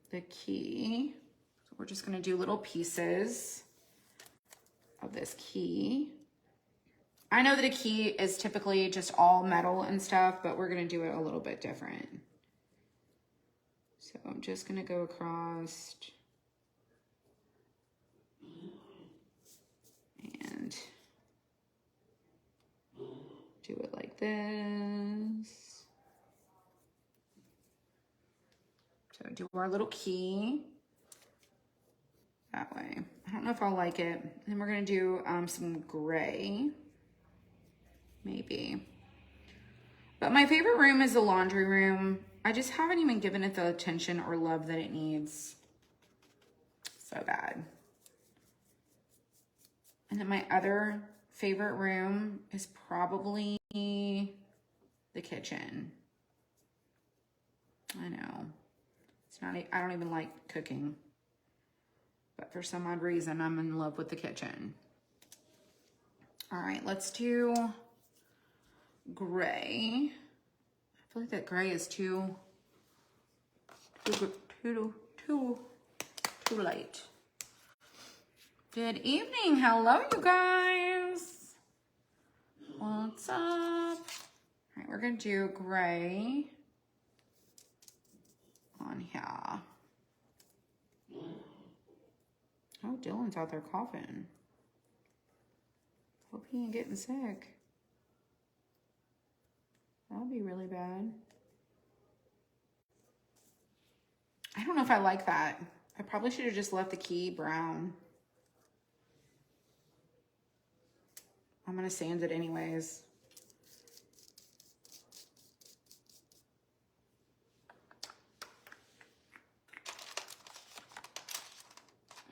the key. So we're just going to do little pieces of this key. I know that a key is typically just all metal and stuff, but we're going to do it a little bit different. So I'm just going to go across and do it like this. So do our little key that way. I don't know if I'll like it. Then we're going to do some gray, maybe. But my favorite room is the laundry room. I just haven't even given it the attention or love that it needs. So bad. And then my other favorite room is probably the kitchen. I know. It's not, I don't even like cooking. But for some odd reason, I'm in love with the kitchen. All right, let's do gray. I feel like that gray is too light. Good evening. Hello, you guys. What's up? All right, we're going to do gray on here. Oh, Dylan's out there coughing. Hope he ain't getting sick. That would be really bad. don't know if I like that. I probably should have just left the key brown. I'm gonna sand it anyways.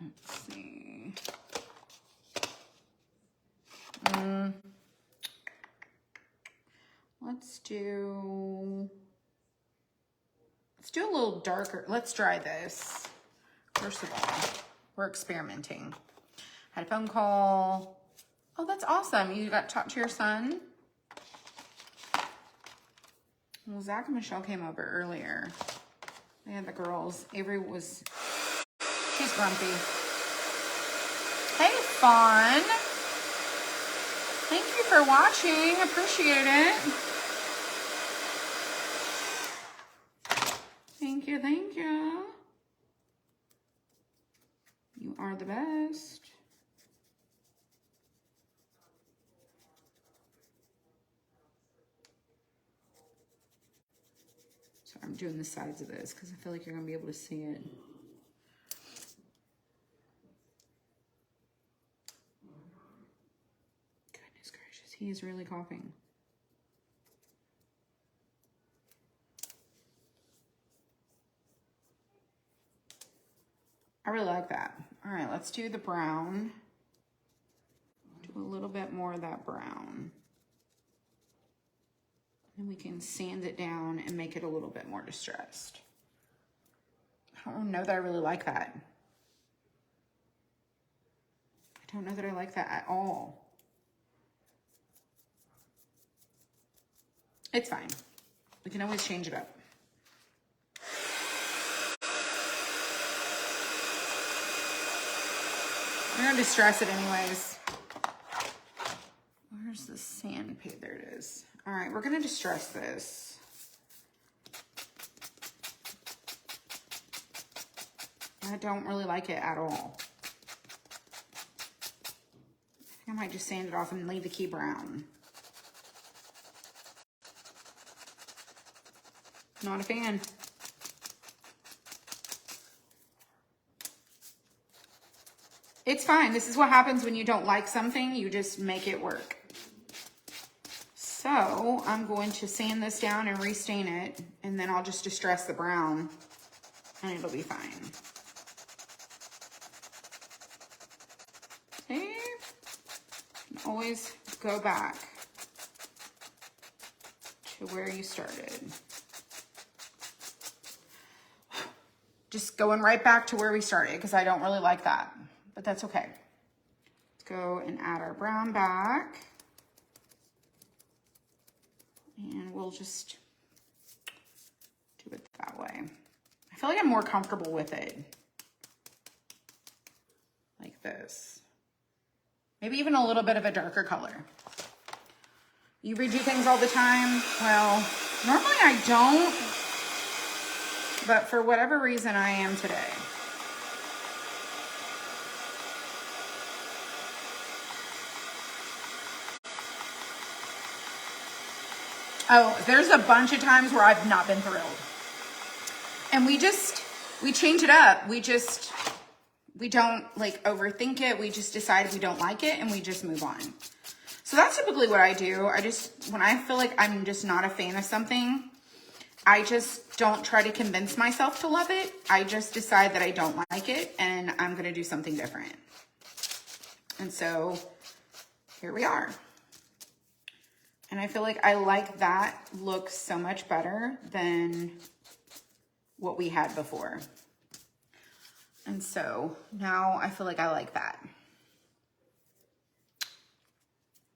Let's see. Let's do a little darker. Let's try this. First of all, we're experimenting. Had a phone call. Oh, that's awesome. You got to talk to your son? Well, Zach and Michelle came over earlier. They had the girls. Avery was, she's grumpy. Hey, Fawn. Thank you for watching. Appreciate it. Thank you, thank you. You are the best. So I'm doing the sides of this because I feel like you're gonna be able to see it. Goodness gracious, he is really coughing. I really like that. All right, let's do the brown. Do a little bit more of that brown. And we can sand it down and make it a little bit more distressed. I don't know that I really like that. I don't know that I like that at all. It's fine. We can always change it up. We're gonna distress it anyways. Where's the sandpaper? There it is. All right, we're gonna distress this. I don't really like it at all. I might just sand it off and leave the key brown. Not a fan. It's fine. This is what happens when you don't like something. You just make it work. So I'm going to sand this down and restain it, and then I'll just distress the brown, and it'll be fine. See? You can always go back to where you started. Just going right back to where we started because I don't really like that, but that's okay. Let's go and add our brown back. And we'll just do it that way. I feel like I'm more comfortable with it. Like this. Maybe even a little bit of a darker color. You redo things all the time? Well, normally I don't. But for whatever reason, I am today. Oh, there's a bunch of times where I've not been thrilled. And we change it up. We don't like overthink it. We just decide we don't like it and we just move on. So that's typically what I do. When I feel like I'm just not a fan of something, I just don't try to convince myself to love it. I just decide that I don't like it and I'm going to do something different. And so here we are. And I feel like I like that look so much better than what we had before. And so now I feel like I like that.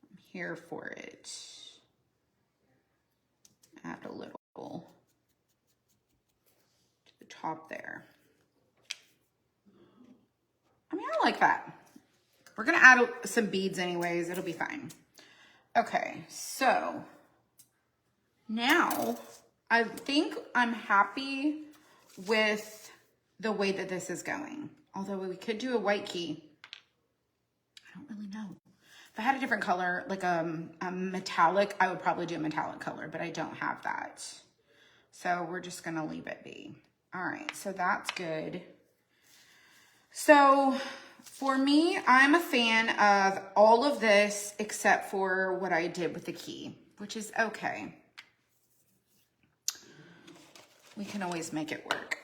I'm here for it. Add a little to the top there. I mean, I like that. We're gonna add some beads anyways. It'll be fine. Okay, so now I think I'm happy with the way that this is going. Although we could do a white key. I don't really know. If I had a different color, like a metallic, I would probably do a metallic color, but I don't have that. So we're just gonna leave it be. All right, so that's good. So for me, I'm a fan of all of this except for what I did with the key, which is okay. We can always make it work.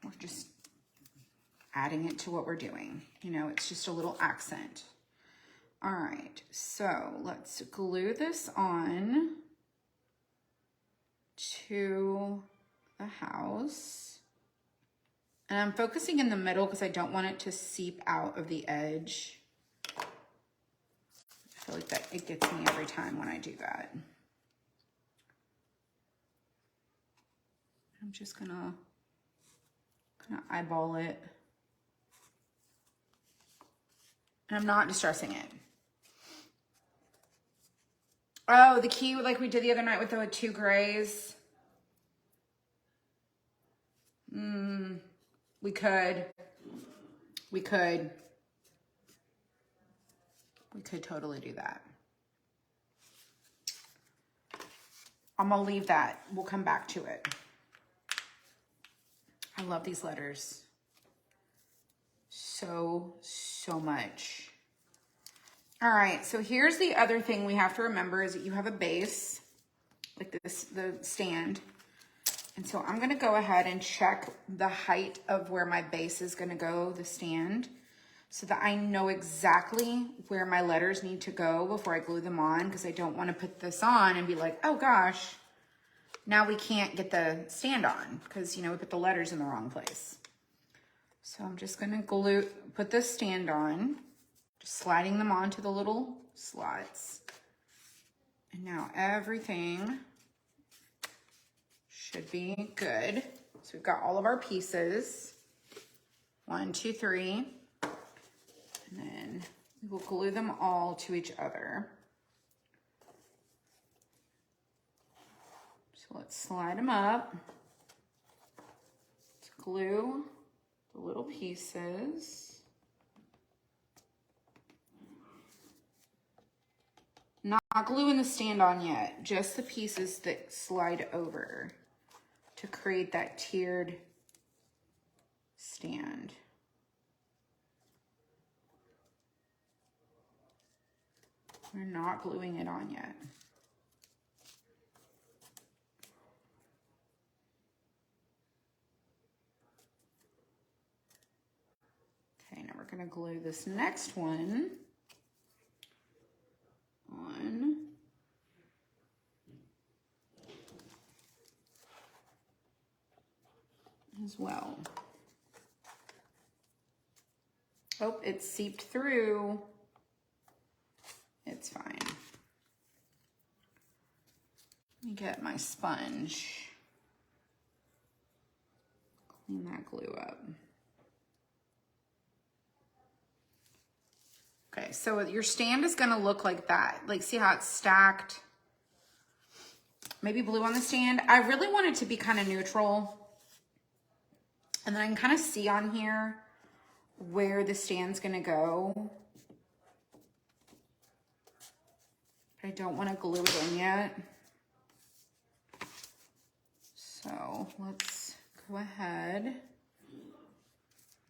We're just adding it to what we're doing. You know, it's just a little accent. All right, so let's glue this on to the house. And I'm focusing in the middle because I don't want it to seep out of the edge. I feel like that it gets me every time when I do that. I'm just gonna kind of eyeball it. And I'm not distressing it. Oh, the key like we did the other night with the 2 grays. We could totally do that. I'm gonna leave that. We'll come back to it. I love these letters so much. All right, so here's the other thing we have to remember is that you have a base, like this, the stand. And so I'm gonna go ahead and check the height of where my base is gonna go, the stand, so that I know exactly where my letters need to go before I glue them on, because I don't wanna put this on and be like, oh gosh, now we can't get the stand on because, you know, we put the letters in the wrong place. So I'm just gonna put this stand on, just sliding them onto the little slots. And now everything should be good. So we've got all of our pieces. 1, 2, 3. And then we will glue them all to each other. So let's slide them up. Let's glue the little pieces. Not gluing the stand on yet, just the pieces that slide over to create that tiered stand. We're not gluing it on yet. Okay, now we're gonna glue this next one on. As well. Oh, it seeped through. It's fine. Let me get my sponge. Clean that glue up. Okay, so your stand is gonna look like that. Like, see how it's stacked? Maybe blue on the stand. I really want it to be kind of neutral. And then I can kind of see on here where the stand's gonna go. But I don't want to glue it in yet. So let's go ahead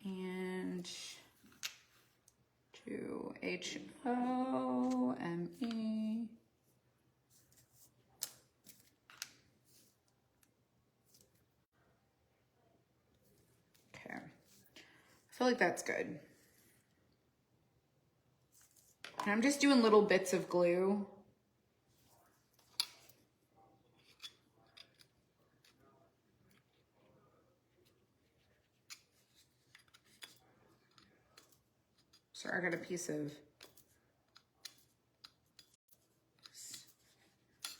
and do HOME. Okay, I feel like that's good. And I'm just doing little bits of glue. Sorry, I got a piece of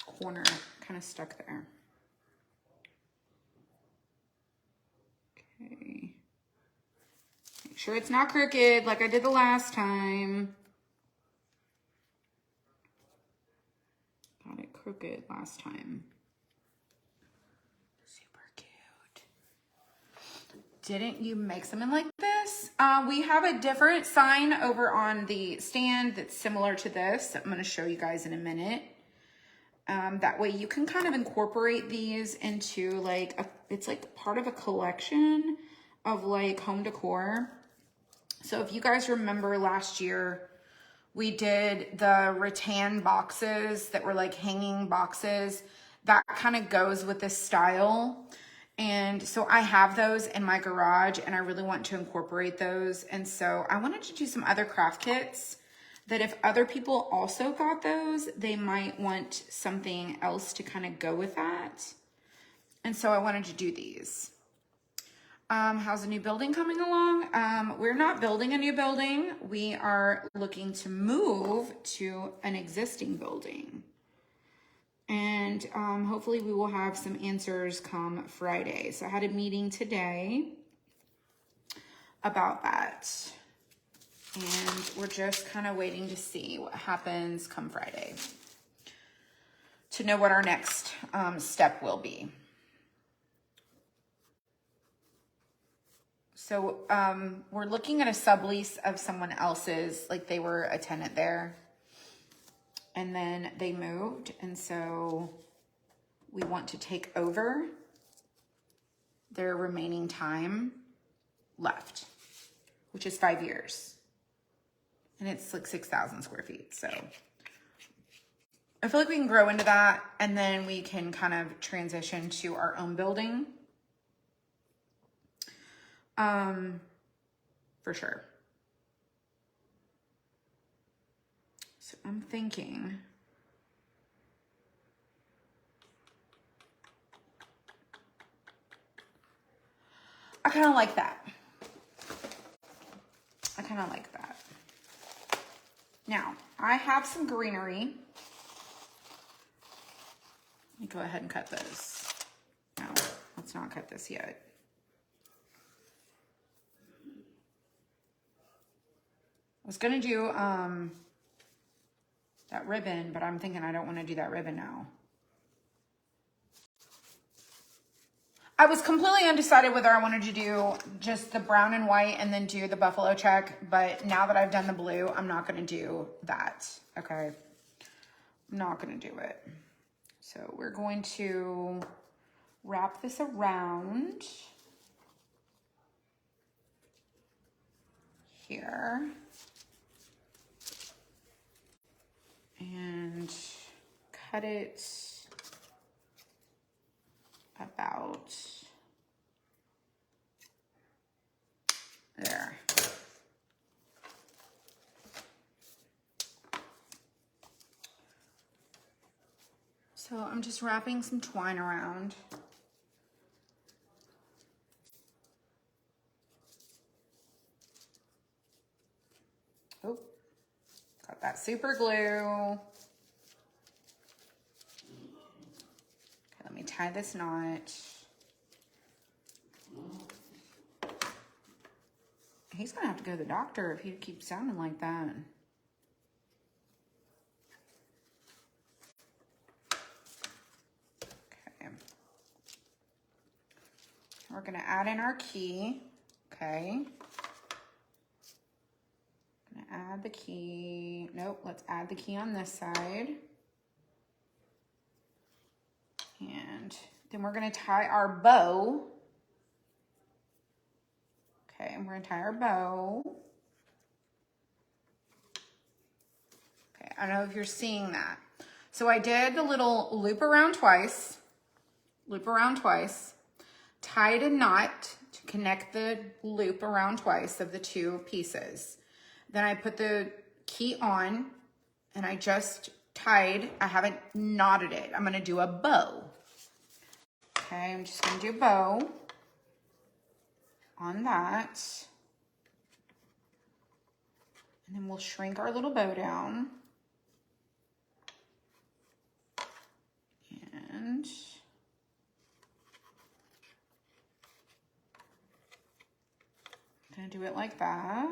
corner kind of stuck there. Okay. Make sure it's not crooked like I did the last time. Got it crooked last time. Super cute. Didn't you make something like this? We have a different sign over on the stand that's similar to this. I'm going to show you guys in a minute. That way you can kind of incorporate these into like, it's like part of a collection of like home decor. So if you guys remember last year, we did the rattan boxes that were like hanging boxes. That kind of goes with this style. And so I have those in my garage and I really want to incorporate those. And so I wanted to do some other craft kits that if other people also got those, they might want something else to kind of go with that. And so I wanted to do these. How's the new building coming along? We're not building a new building. We are looking to move to an existing building. And hopefully we will have some answers come Friday. So I had a meeting today about that. And we're just kind of waiting to see what happens come Friday to know what our next step will be. So we're looking at a sublease of someone else's, like they were a tenant there. And then they moved, and so we want to take over their remaining time left, which is 5 years. And it's like 6,000 square feet, so I feel like we can grow into that, and then we can kind of transition to our own building. For sure. So I'm thinking, I kind of like that. I kind of like that. Now, I have some greenery. Let me go ahead and cut this. No, let's not cut this yet. I was gonna do that ribbon, but I'm thinking I don't want to do that ribbon now. I was completely undecided whether I wanted to do just the brown and white and then do the buffalo check, but now that I've done the blue, I'm not going to do that. Okay. I'm not going to do it. So we're going to wrap this around here. And cut it about there. So I'm just wrapping some twine around. Oh, got that super glue. Okay, let me tie this knot. He's gonna have to go to the doctor if he keeps sounding like that. Okay. We're gonna add in our key. Okay. Gonna add the key. Nope, let's add the key on this side. And then we're gonna tie our bow. Okay, and we're gonna tie our bow. Okay, I don't know if you're seeing that. So I did the little loop around twice, tied a knot to connect the loop around twice of the two pieces. Then I put the key on and I just tied, I haven't knotted it. I'm gonna do a bow. Okay, I'm just gonna do a bow on that. And then we'll shrink our little bow down. And I'm gonna do it like that.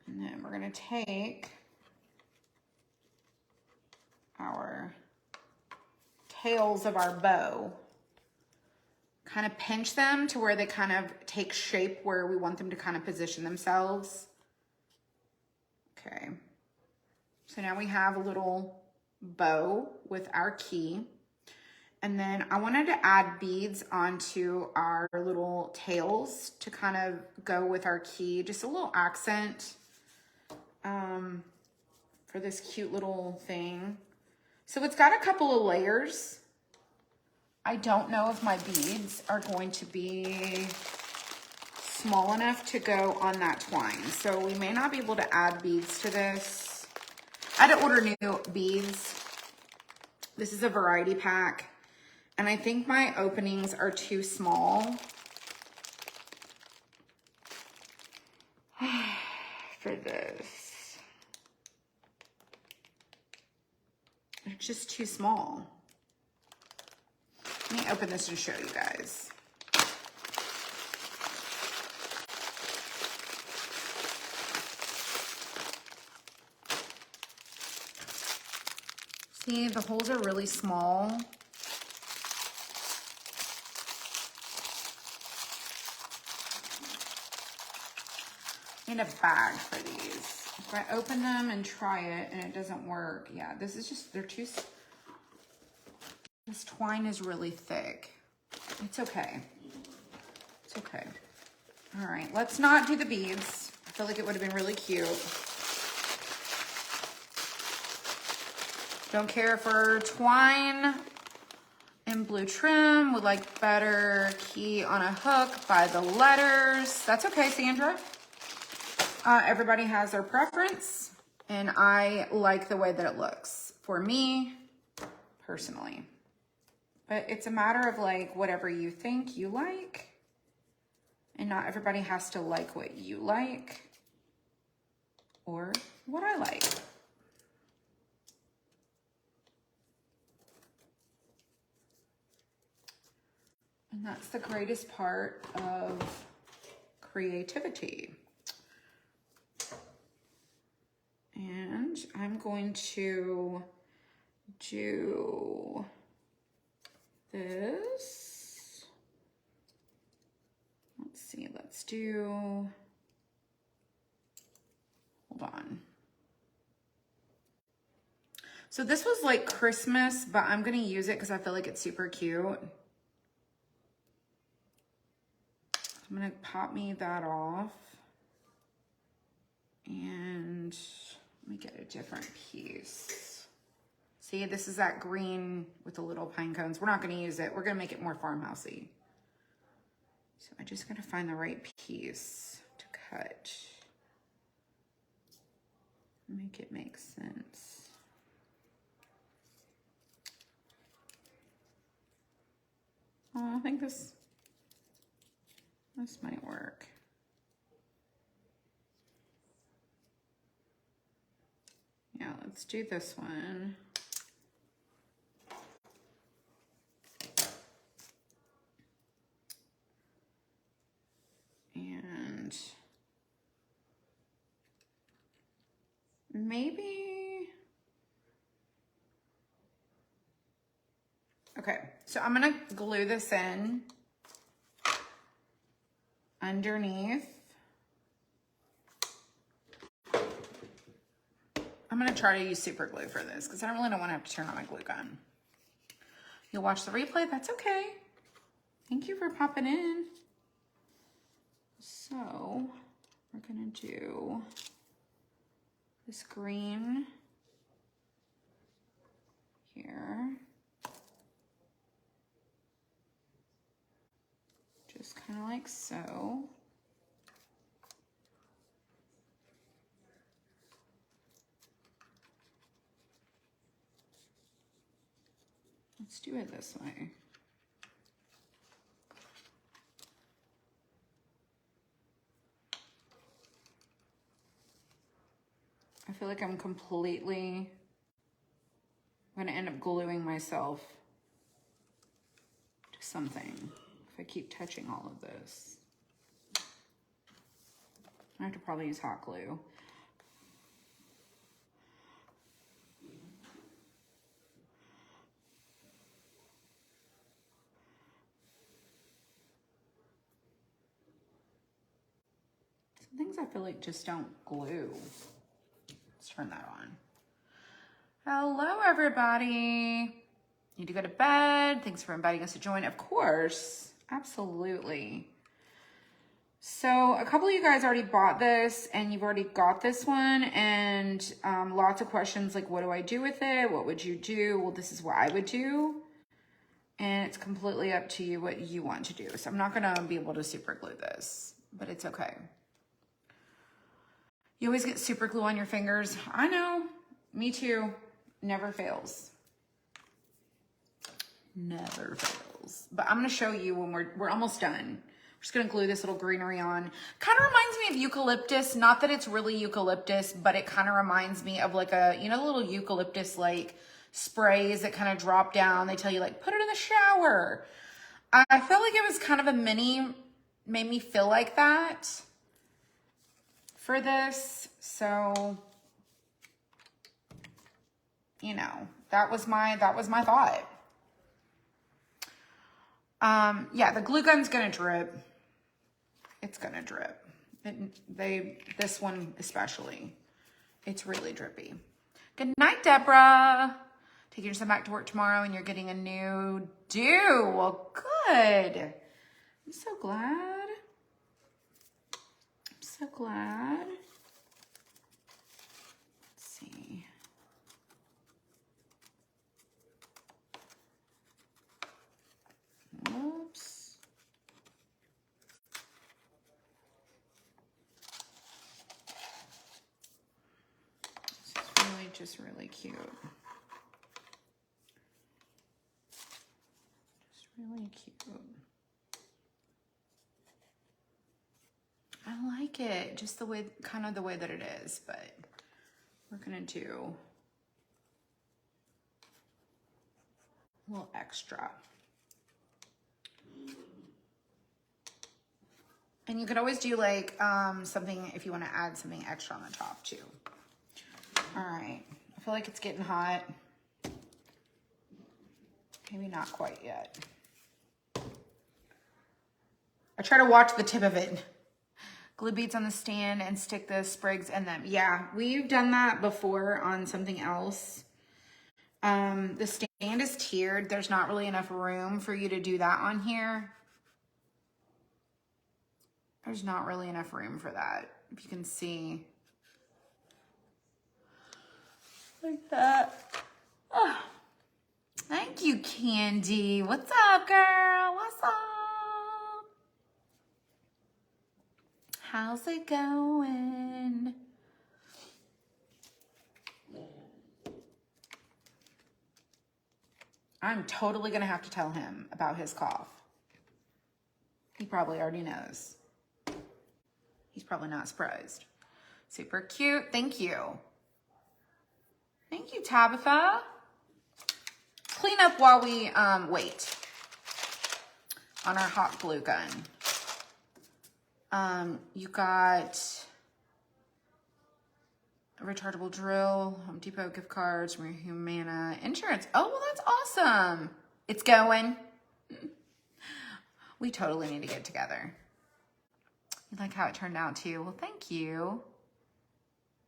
And then we're gonna take our tails of our bow, kind of pinch them to where they kind of take shape where we want them to kind of position themselves. Okay. So now we have a little bow with our key. And then I wanted to add beads onto our little tails to kind of go with our key, just a little accent for this cute little thing. So it's got a couple of layers. I don't know if my beads are going to be small enough to go on that twine. So we may not be able to add beads to this. I had to order new beads. This is a variety pack. And I think my openings are too small for this. They're just too small. Let me open this and show you guys. See, the holes are really small. I need a bag for these. If I open them and try it and it doesn't work, yeah, this is just, this twine is really thick. It's okay. It's okay. All right, let's not do the beads. I feel like it would have been really cute. Don't care for twine and blue trim. Would like better key on a hook by the letters. That's okay, Sandra. Everybody has their preference, and I like the way that it looks for me personally. But it's a matter of like whatever you think you like, and not everybody has to like what you like or what I like. And that's the greatest part of creativity. And I'm going to do this. Let's see, let's do, hold on. So this was like Christmas, but I'm gonna use it because I feel like it's super cute. I'm gonna pop me that off. And let me get a different piece. See, this is that green with the little pine cones. We're not gonna use it. We're gonna make it more farmhousey. So I just gotta find the right piece to cut. Make it make sense. Oh, I think this might work. Yeah, let's do this one. And maybe, okay, so I'm gonna glue this in underneath. I'm gonna try to use super glue for this because I don't really want to have to turn on my glue gun. You'll watch the replay, that's okay. Thank you for popping in. So we're gonna do this green here. Just kind of like so. Let's do it this way. I feel like I'm gonna end up gluing myself to something if I keep touching all of this. I have to probably use hot glue. Some things I feel like just don't glue. Let's turn that on. Hello, everybody. Need to go to bed. Thanks for inviting us to join. Of course, absolutely. So a couple of you guys already bought this and you've already got this one, and lots of questions like, what do I do with it? What would you do? Well, this is what I would do. And it's completely up to you what you want to do. So I'm not gonna be able to super glue this, but it's okay. You always get super glue on your fingers. I know, me too. Never fails. Never fails. But I'm gonna show you when we're almost done. We're just gonna glue this little greenery on. Kind of reminds me of eucalyptus. Not that it's really eucalyptus, but it kind of reminds me of like a, you know, the little eucalyptus like sprays that kind of drop down. They tell you like, put it in the shower. I felt like it was kind of a mini, made me feel like that for this. So, you know, that was my thought. Yeah, the glue gun's gonna drip. It's gonna drip. This one especially, it's really drippy. Good night, Deborah. Taking yourself back to work tomorrow and you're getting a new do. Well, good. I'm so glad. I'm so glad. Let's see. Whoops. This is really just really cute. Just really cute. I like it, just the way, kind of the way that it is, but we're gonna do a little extra. And you could always do like something if you want to add something extra on the top too. All right, I feel like it's getting hot. Maybe not quite yet. I try to watch the tip of it. Glue beads on the stand and stick the sprigs in them. Yeah, we've done that before on something else. The stand is tiered. There's not really enough room for you to do that on here. There's not really enough room for that. If you can see. Like that. Oh. Thank you, Candy. What's up, girl? What's up? How's it going? I'm totally gonna have to tell him about his cough. He probably already knows. He's probably not surprised. Super cute. Thank you. Thank you, Tabitha. Clean up while we wait on our hot glue gun. You got a rechargeable drill, Home Depot gift cards, from Humana Insurance. Oh, well, that's awesome. It's going. We totally need to get together. You like how it turned out too? Well, thank you.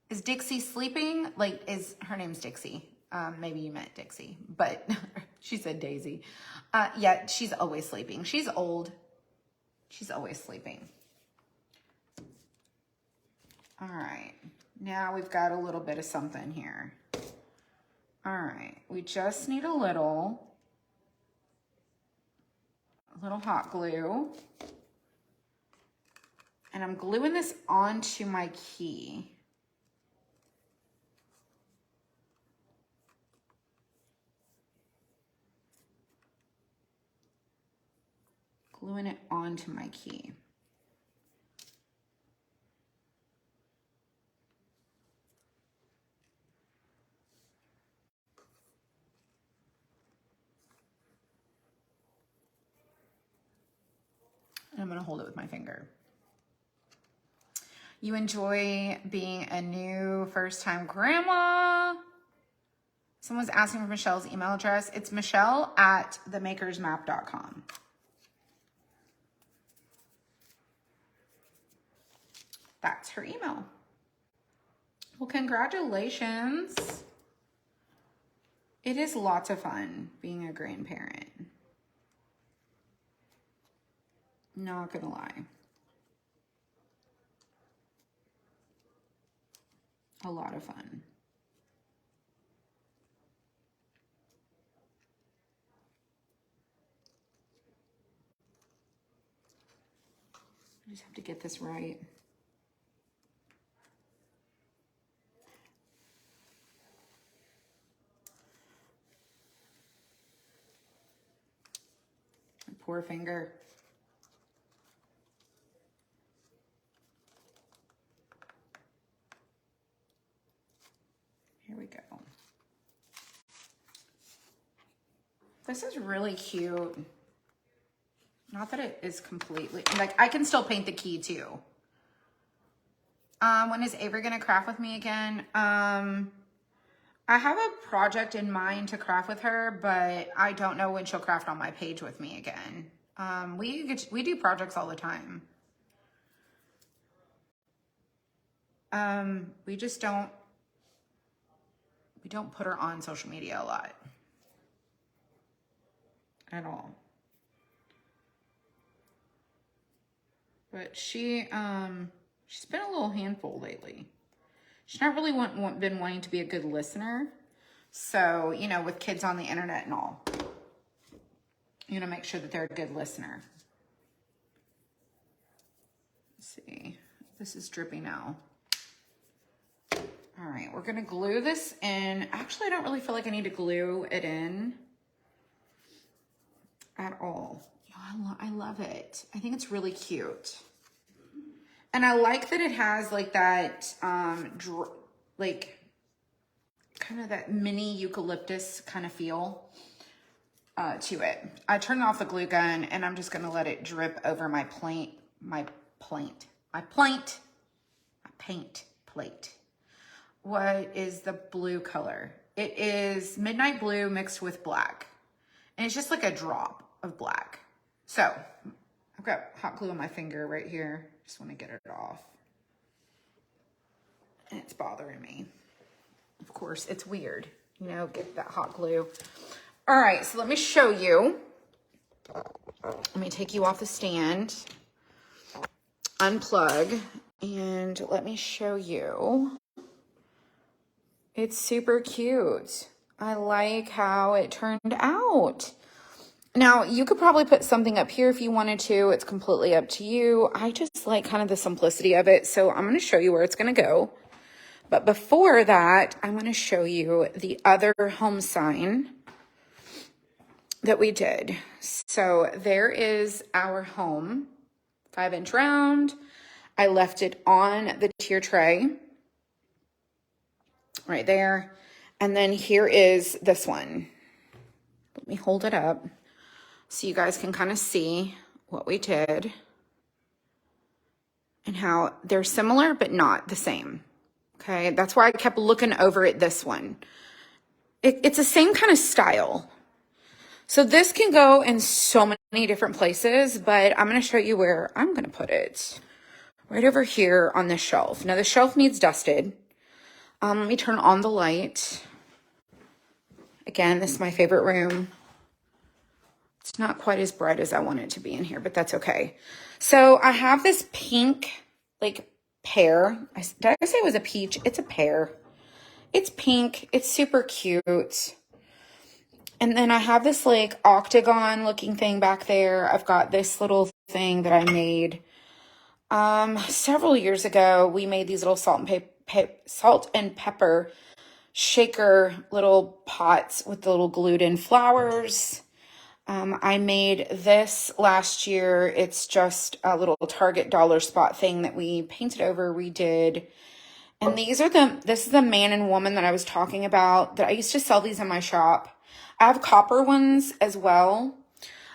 Is Dixie sleeping? Like, her name's Dixie. Maybe you meant Dixie, but she said Daisy. Yeah, she's always sleeping. She's old. She's always sleeping. All right, now we've got a little bit of something here. All right, we just need a little hot glue. And I'm gluing this onto my key. Gluing it onto my key. And I'm gonna hold it with my finger. You enjoy being a new first-time grandma? Someone's asking for Michelle's email address. It's michelle@themakersmap.com. That's her email. Well, congratulations. It is lots of fun being a grandparent. Not gonna lie. A lot of fun. I just have to get this right. My poor finger. Here we go. This is really cute. Not that it is completely, like, I can still paint the key too. When is Avery gonna craft with me again? I have a project in mind to craft with her, but I don't know when she'll craft on my page with me again. We do projects all the time. We just don't put her on social media a lot. At all. But she's been a little handful lately. She's not really been wanting to be a good listener. So, you know, with kids on the internet and all, you know, make sure that they're a good listener. Let's see. This is drippy now. All right, we're gonna glue this in. Actually, I don't really feel like I need to glue it in at all. I love it. I think it's really cute. And I like that it has like that, like kind of that mini eucalyptus kind of feel to it. I turned off the glue gun and I'm just gonna let it drip over my paint plate. What is the blue color? It is midnight blue mixed with black. And it's just like a drop of black. So I've got hot glue on my finger right here. Just want to get it off. And it's bothering me. Of course, it's weird, you know, get that hot glue. All right, so let me show you. Let me take you off the stand, unplug, and let me show you. It's super cute. I like how it turned out. Now, you could probably put something up here if you wanted to. It's completely up to you. I just like kind of the simplicity of it. So I'm going to show you where it's going to go. But before that, I'm going to show you the other home sign that we did. So there is our home, 5-inch round. I left it on the tier tray right there. And then here is this one. Let me hold it up so you guys can kind of see what we did and how they're similar but not the same. Okay, that's why I kept looking over at this one. It's the same kind of style. So this can go in so many different places, but I'm going to show you where I'm going to put it. Right over here on the shelf. Now the shelf needs dusted. Let me turn on the light. Again, this is my favorite room. It's not quite as bright as I want it to be in here, but that's okay. So I have this pink, like, pear. Did I say it was a peach? It's a pear. It's pink. It's super cute. And then I have this, like, octagon looking thing back there. I've got this little thing that I made several years ago. We made these little salt and pepper shaker little pots with the little glued in flowers. I made this last year. It's just a little Target dollar spot thing that we painted over, redid. And this is the man and woman that I was talking about, that I used to sell these in my shop. I have copper ones as well.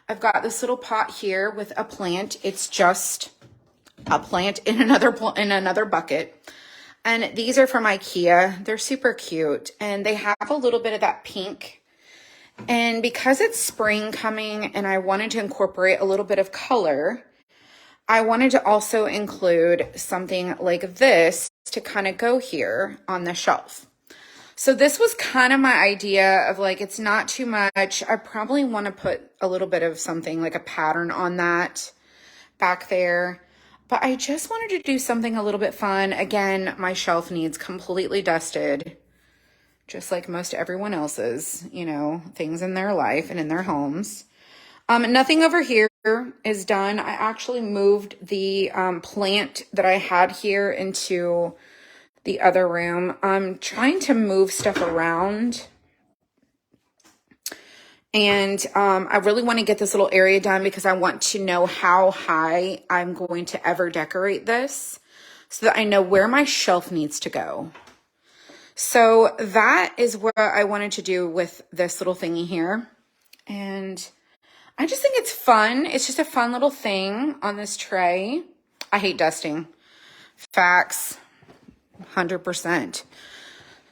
I've got this little pot here with a plant. It's just a plant in another bucket. And these are from IKEA. They're super cute. And they have a little bit of that pink. And because it's spring coming and I wanted to incorporate a little bit of color, I wanted to also include something like this to kind of go here on the shelf. So this was kind of my idea of like, it's not too much. I probably want to put a little bit of something like a pattern on that back there. But I just wanted to do something a little bit fun. Again, my shelf needs completely dusted, just like most everyone else's, you know, things in their life and in their homes. Nothing over here is done. I actually moved the plant that I had here into the other room. I'm trying to move stuff around. And I really want to get this little area done because I want to know how high I'm going to ever decorate this so that I know where my shelf needs to go. So that is what I wanted to do with this little thingy here. And I just think it's fun. It's just a fun little thing on this tray. I hate dusting. Facts, 100%.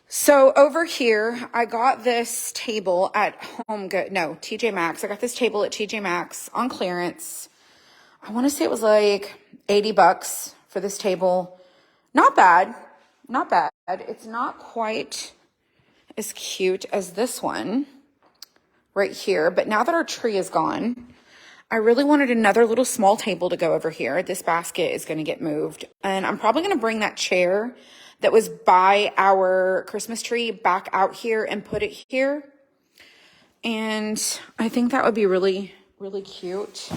So over here, I got this table at TJ Maxx. I got this table at TJ Maxx on clearance. I want to say it was like 80 bucks for this table. Not bad. Not bad. It's not quite as cute as this one right here. But now that our tree is gone, I really wanted another little small table to go over here. This basket is going to get moved. And I'm probably going to bring that chair that was by our Christmas tree back out here and put it here. And I think that would be really, really cute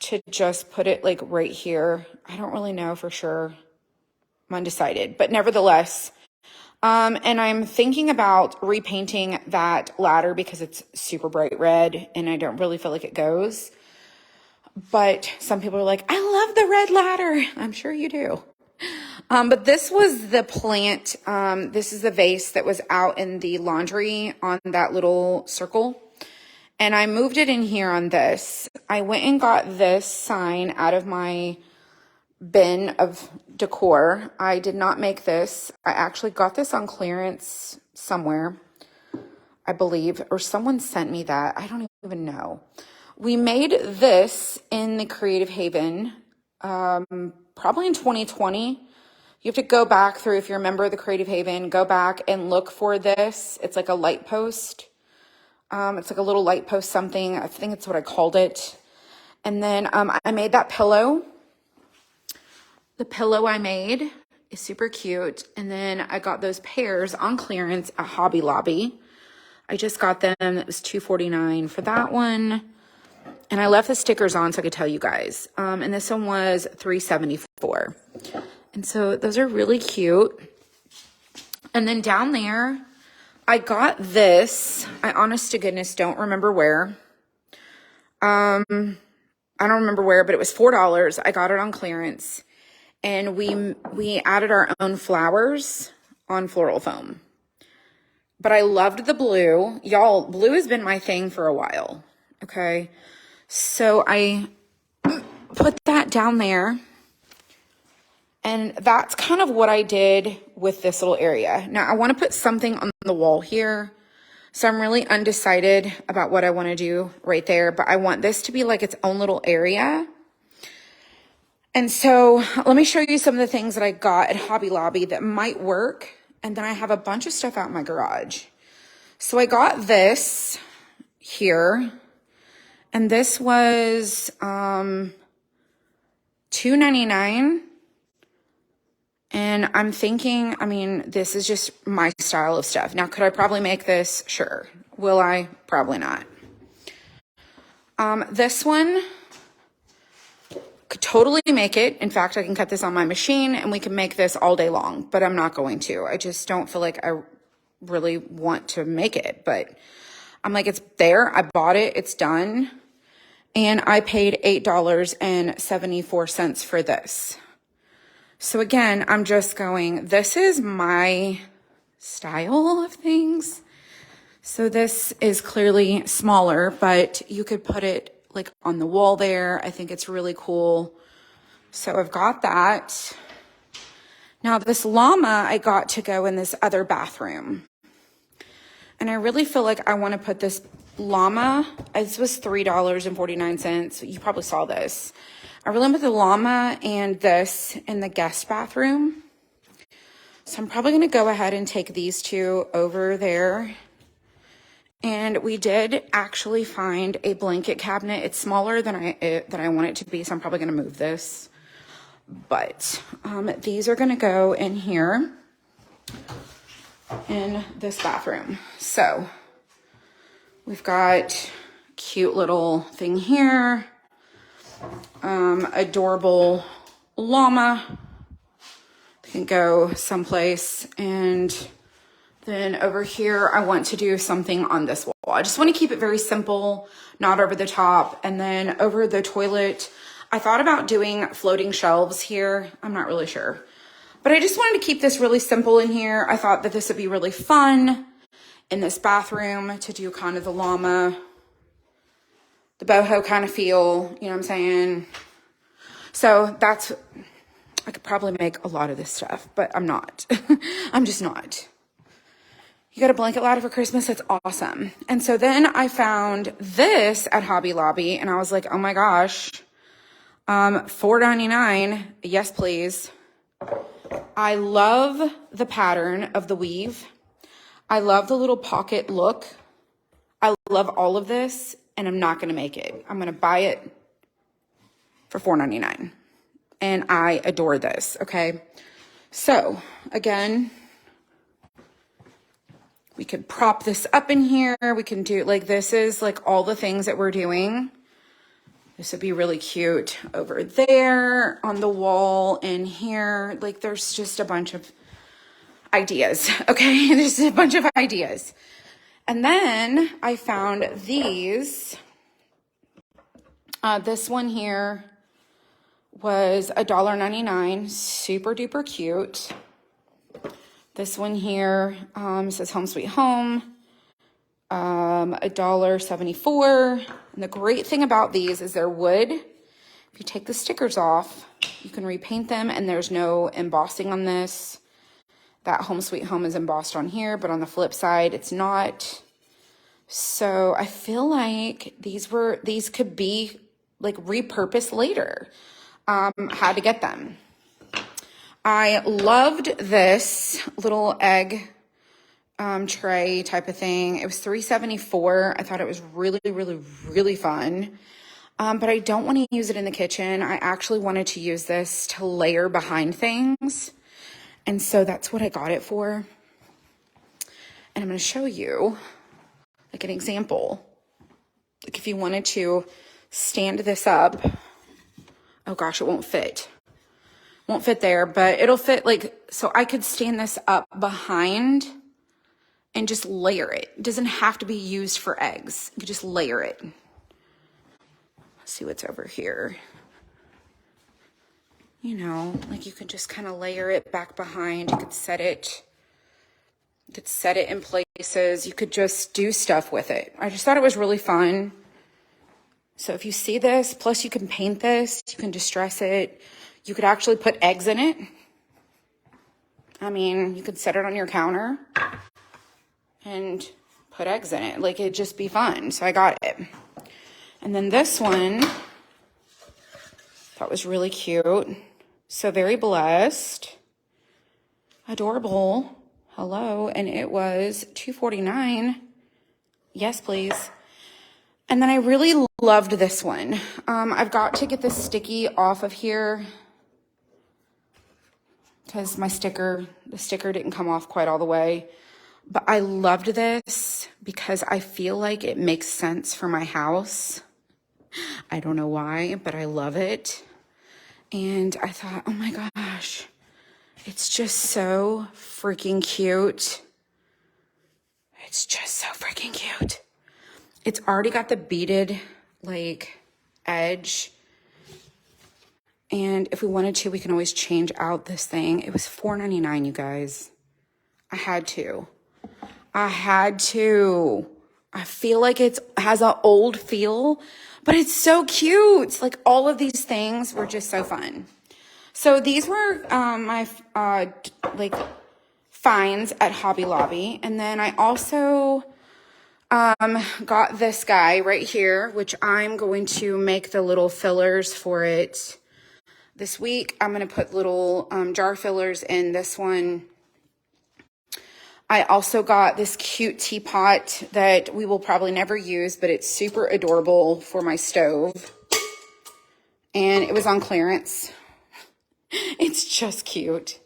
to just put it like right here. I don't really know for sure. I'm undecided, but nevertheless. And I'm thinking about repainting that ladder because it's super bright red and I don't really feel like it goes. But some people are like, I love the red ladder. I'm sure you do. But this was the plant. This is the vase that was out in the laundry on that little circle. And I moved it in here on this. I went and got this sign out of my bin of decor. I did not make this. I actually got this on clearance somewhere, I believe, or someone sent me that. I don't even know. We made this in the Creative Haven, probably in 2020. You have to go back through, if you're a member of the Creative Haven, go back and look for this. It's like a light post. It's like a little light post something. I think it's what I called it. And then I made that pillow. The pillow I made is super cute. And then I got those pears on clearance at Hobby Lobby. I just got them. It was $2.49 for that one. And I left the stickers on so I could tell you guys. And this one was $3.74. And so those are really cute. And then down there, I got this. I honest to goodness don't remember where. I don't remember where, but it was $4. I got it on clearance. And we added our own flowers on floral foam. But I loved the blue. Y'all, blue has been my thing for a while. Okay. So I put that down there. And that's kind of what I did with this little area. Now I want to put something on the wall here. So I'm really undecided about what I want to do right there. But I want this to be like its own little area. And so let me show you some of the things that I got at Hobby Lobby that might work. And then I have a bunch of stuff out in my garage. So I got this here. And this was $2.99. And I'm thinking, I mean, this is just my style of stuff. Now, could I probably make this? Sure. Will I? Probably not. This one could totally make it. In fact, I can cut this on my machine and we can make this all day long, but I'm not going to. I just don't feel like I really want to make it, but I'm like, it's there. I bought it. It's done. And I paid $8.74 for this. So again, I'm just going, this is my style of things. So this is clearly smaller, but you could put it like on the wall there. I think it's really cool. So I've got that. Now this llama I got to go in this other bathroom. And I really feel like I want to put this llama, this was $3.49. You probably saw this. I really put the llama and this in the guest bathroom. So I'm probably gonna go ahead and take these two over there. And we did actually find a blanket cabinet. It's smaller than I want it to be, so I'm probably gonna move this. But these are gonna go in here in this bathroom. So we've got cute little thing here, adorable llama. They can go someplace, and then over here, I want to do something on this wall. I just want to keep it very simple, not over the top. And then over the toilet, I thought about doing floating shelves here. I'm not really sure. But I just wanted to keep this really simple in here. I thought that this would be really fun in this bathroom to do kind of the llama, the boho kind of feel, you know what I'm saying? So that's, I could probably make a lot of this stuff, but I'm not. I'm just not. You got a blanket ladder for Christmas? That's awesome. And so then I found this at Hobby Lobby, and I was like, oh my gosh, $4.99. Yes, please. I love the pattern of the weave. I love the little pocket look. I love all of this, and I'm not going to make it. I'm going to buy it for $4.99. And I adore this, okay? So, again, we could prop this up in here. We can do, like, this is, like, all the things that we're doing. This would be really cute over there on the wall in here. Like, there's just a bunch of ideas, okay? There's a bunch of ideas. And then I found these. This one here was $1.99. Super duper cute. This one here says Home Sweet Home, $1.74. And the great thing about these is they're wood. If you take the stickers off, you can repaint them, and there's no embossing on this. That Home Sweet Home is embossed on here, but on the flip side, it's not. So I feel like these could be like repurposed later. Had to get them. I loved this little egg tray type of thing. It was $3.74. I thought it was really, really, really fun. But I don't want to use it in the kitchen. I actually wanted to use this to layer behind things. And so that's what I got it for. And I'm going to show you like an example. Like if you wanted to stand this up. Oh gosh, it won't fit. Won't fit there, but it'll fit like, so I could stand this up behind and just layer it. It doesn't have to be used for eggs. You could just layer it. Let's see what's over here. You know, like you could just kind of layer it back behind. You could set it in places. You could just do stuff with it. I just thought it was really fun. So if you see this, plus you can paint this, you can distress it. You could actually put eggs in it. I mean, you could set it on your counter and put eggs in it. Like, it'd just be fun. So I got it. And then this one, thought was really cute. So very blessed. Adorable. Hello. And it was $2.49. Yes, please. And then I really loved this one. I've got to get the sticky off of here because the sticker didn't come off quite all the way. But I loved this because I feel like it makes sense for my house. I don't know why, but I love it. And I thought, oh my gosh, it's just so freaking cute. It's just so freaking cute. It's already got the beaded like edge. And if we wanted to, we can always change out this thing. It was $4.99, you guys. I had to. I feel like it has an old feel, but it's so cute. Like all of these things were just so fun. So these were my like finds at Hobby Lobby. And then I also got this guy right here, which I'm going to make the little fillers for it this week. I'm going to put little jar fillers in this one I also got this cute teapot that we will probably never use, but it's super adorable for my stove. And it was on clearance. It's just cute.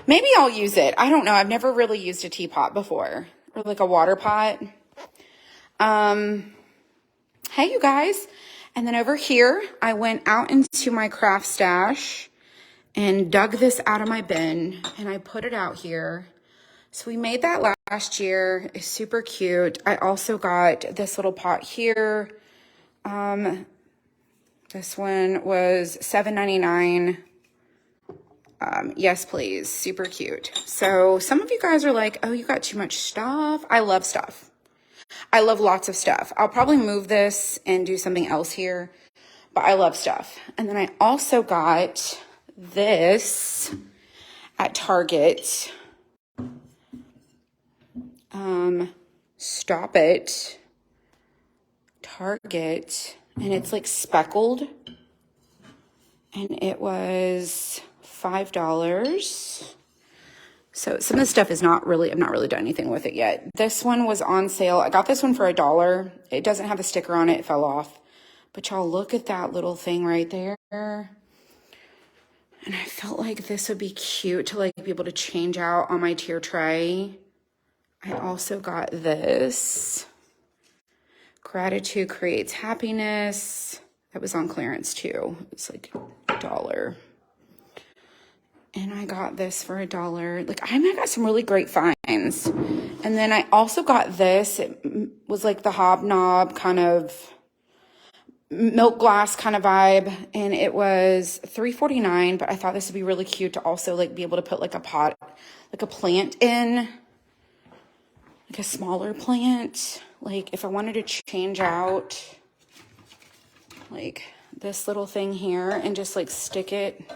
Maybe I'll use it. I don't know. I've never really used a teapot before, or like a water pot. Hey, you guys. And then over here, I went out into my craft stash and dug this out of my bin, and I put it out here. So we made that last year. It's super cute. I also got this little pot here. This one was $7.99. Yes, please. Super cute. So some of you guys are like, oh, you got too much stuff. I love stuff. I love lots of stuff. I'll probably move this and do something else here, but I love stuff. And then I also got this at Target. Stop It. Target. And it's like speckled. And it was $5. So some of the stuff is not really, I've not really done anything with it yet. This one was on sale. I got this one for $1. It doesn't have a sticker on it. It fell off. But y'all look at that little thing right there. And I felt like this would be cute to like be able to change out on my tier tray. I also got this. Gratitude creates happiness. That was on clearance too. It's like $1. And I got this for $1. Like, I got some really great finds. And then I also got this. It was like the hobnob kind of milk glass kind of vibe. And it was $3.49. But I thought this would be really cute to also like be able to put like a pot, like a plant in. Like a smaller plant. Like if I wanted to change out like this little thing here and just like stick it.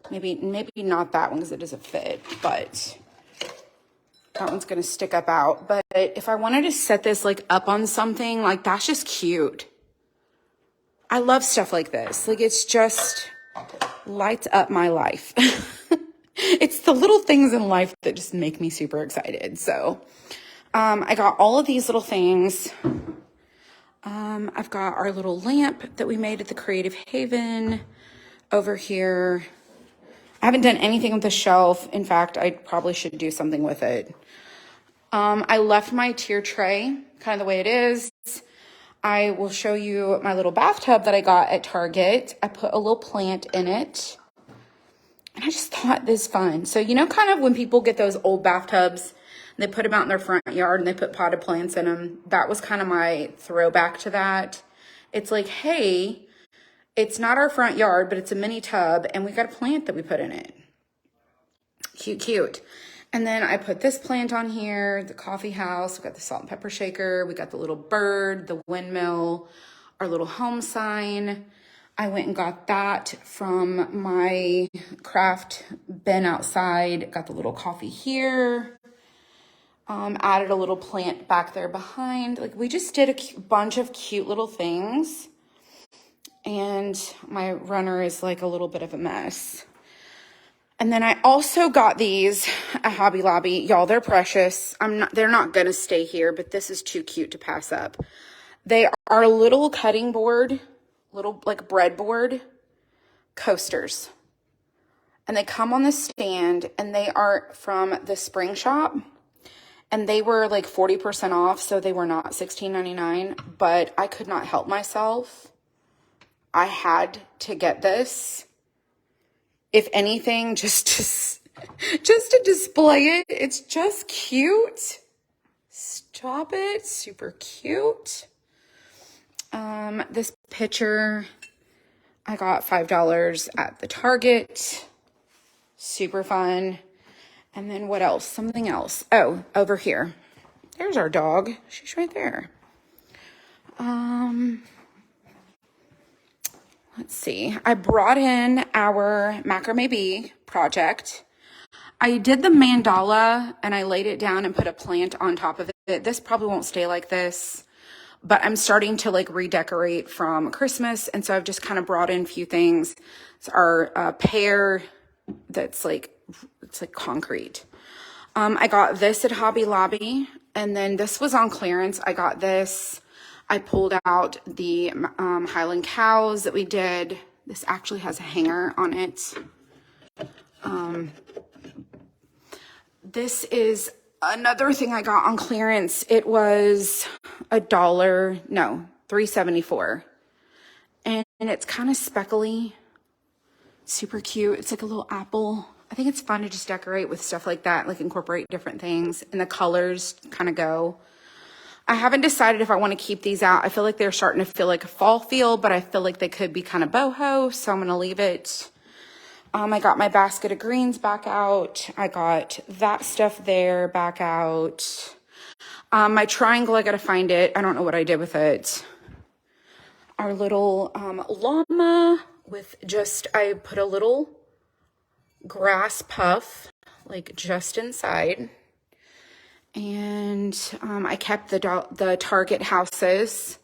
Maybe not that one because it doesn't fit, but that one's going to stick up out. But if I wanted to set this like up on something, like that's just cute. I love stuff like this. Like it's just lights up my life. It's the little things in life that just make me super excited. So I got all of these little things. I've got our little lamp that we made at the Creative Haven over here. I haven't done anything with the shelf. In fact, I probably should do something with it. I left my tier tray kind of the way it is. I will show you my little bathtub that I got at Target. I put a little plant in it. And I just thought this was fun. So, you know, kind of when people get those old bathtubs, and they put them out in their front yard and they put potted plants in them. That was kind of my throwback to that. It's like, hey, it's not our front yard, but it's a mini tub, and we got a plant that we put in it. Cute, cute. And then I put this plant on here, the coffee house. We got the salt and pepper shaker. We got the little bird, the windmill, our little home sign. I went and got that from my craft bin outside. Got the little coffee here. Added a little plant back there behind. Like we just did a bunch of cute little things. And my runner is like a little bit of a mess. And then I also got these at Hobby Lobby. Y'all, they're precious. They're not gonna stay here, but this is too cute to pass up. They are little cutting board, little like breadboard coasters. And they come on the stand, and they are from the Spring Shop. And they were like 40% off, so they were not $16.99. But I could not help myself. I had to get this. If anything, just to display it. It's just cute. Stop it. Super cute. This picture I got $5 at the Target. Super fun. And then what else? Something else. Oh, over here. There's our dog. She's right there. Let's see. I brought in our macrame bee project. I did the mandala and I laid it down and put a plant on top of it. This probably won't stay like this, but I'm starting to like redecorate from Christmas. And so I've just kind of brought in a few things. It's our pear that's like, it's like concrete. I got this at Hobby Lobby, and then this was on clearance. I got this. I pulled out the Highland cows that we did. This actually has a hanger on it. This is another thing I got on clearance. It was $3.74. And it's kind of speckly, super cute. It's like a little apple. I think it's fun to just decorate with stuff like that, like incorporate different things, and the colors kind of go. I haven't decided if I want to keep these out. I feel like they're starting to feel like a fall feel, but I feel like they could be kind of boho, so I'm going to leave it. I got my basket of greens back out. I got that stuff there back out. My triangle, I got to find it. I don't know what I did with it. Our little llama with just, I put a little grass puff, like just inside. And I kept the Target houses.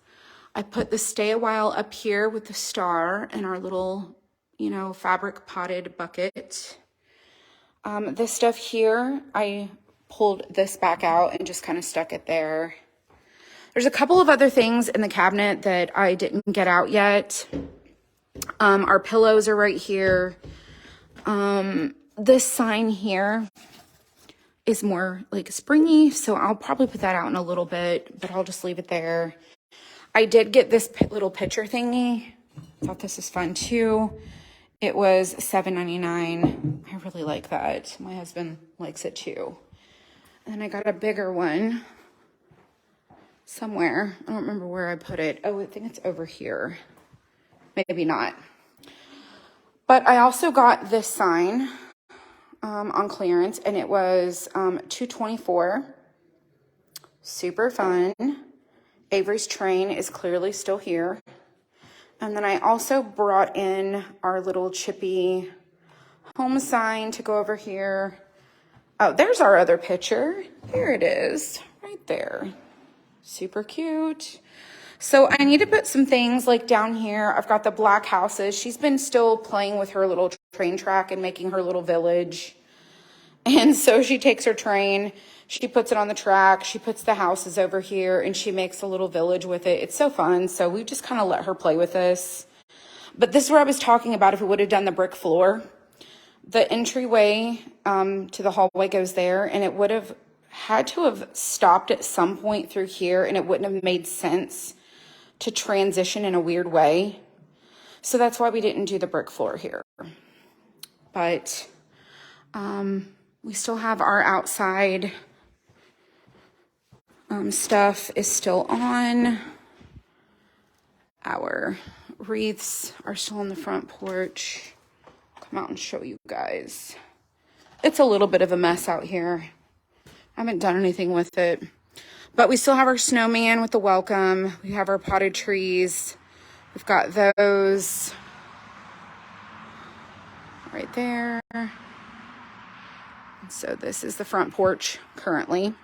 I put the stay a while up here with the star and our little, you know, fabric potted bucket. This stuff here, I pulled this back out and just kind of stuck it there. There's a couple of other things in the cabinet that I didn't get out yet. Our pillows are right here. This sign here is more like springy, so I'll probably put that out in a little bit, but I'll just leave it there. I did get this little picture thingy. Thought this is fun too. It was $7.99. I really like that. My husband likes it too. And then I got a bigger one somewhere. I don't remember where I put it. Oh, I think it's over here. Maybe not. But I also got this sign on clearance, and it was $2.24. Super fun. Avery's train is clearly still here. And then I also brought in our little chippy home sign to go over here. Oh, there's our other picture. Here it is, right there. Super cute. So I need to put some things like down here. I've got the black houses. She's been still playing with her little train track and making her little village. And so she takes her train, she puts it on the track, she puts the houses over here, and she makes a little village with it. It's so fun. So we just kind of let her play with this. But this is where I was talking about if we would have done the brick floor. The entryway to the hallway goes there, and it would have had to have stopped at some point through here, and it wouldn't have made sense to transition in a weird way. So that's why we didn't do the brick floor here. But we still have our outside stuff is still on. Our wreaths are still on the front porch. Come out and show you guys. It's a little bit of a mess out here. I haven't done anything with it. But we still have our snowman with the welcome. We have our potted trees. We've got those right there. So this is the front porch currently.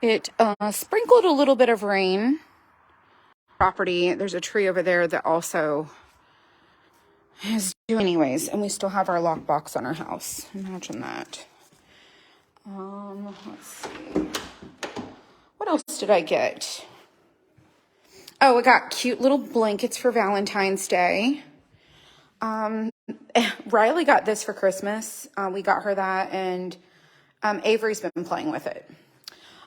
It sprinkled a little bit of rain. Property, there's a tree over there that also is due anyways, and we still have our lockbox on our house. Imagine that. Let's see. What else did I get? Oh, I got cute little blankets for Valentine's Day. Riley got this for Christmas. We got her that, and Avery's been playing with it.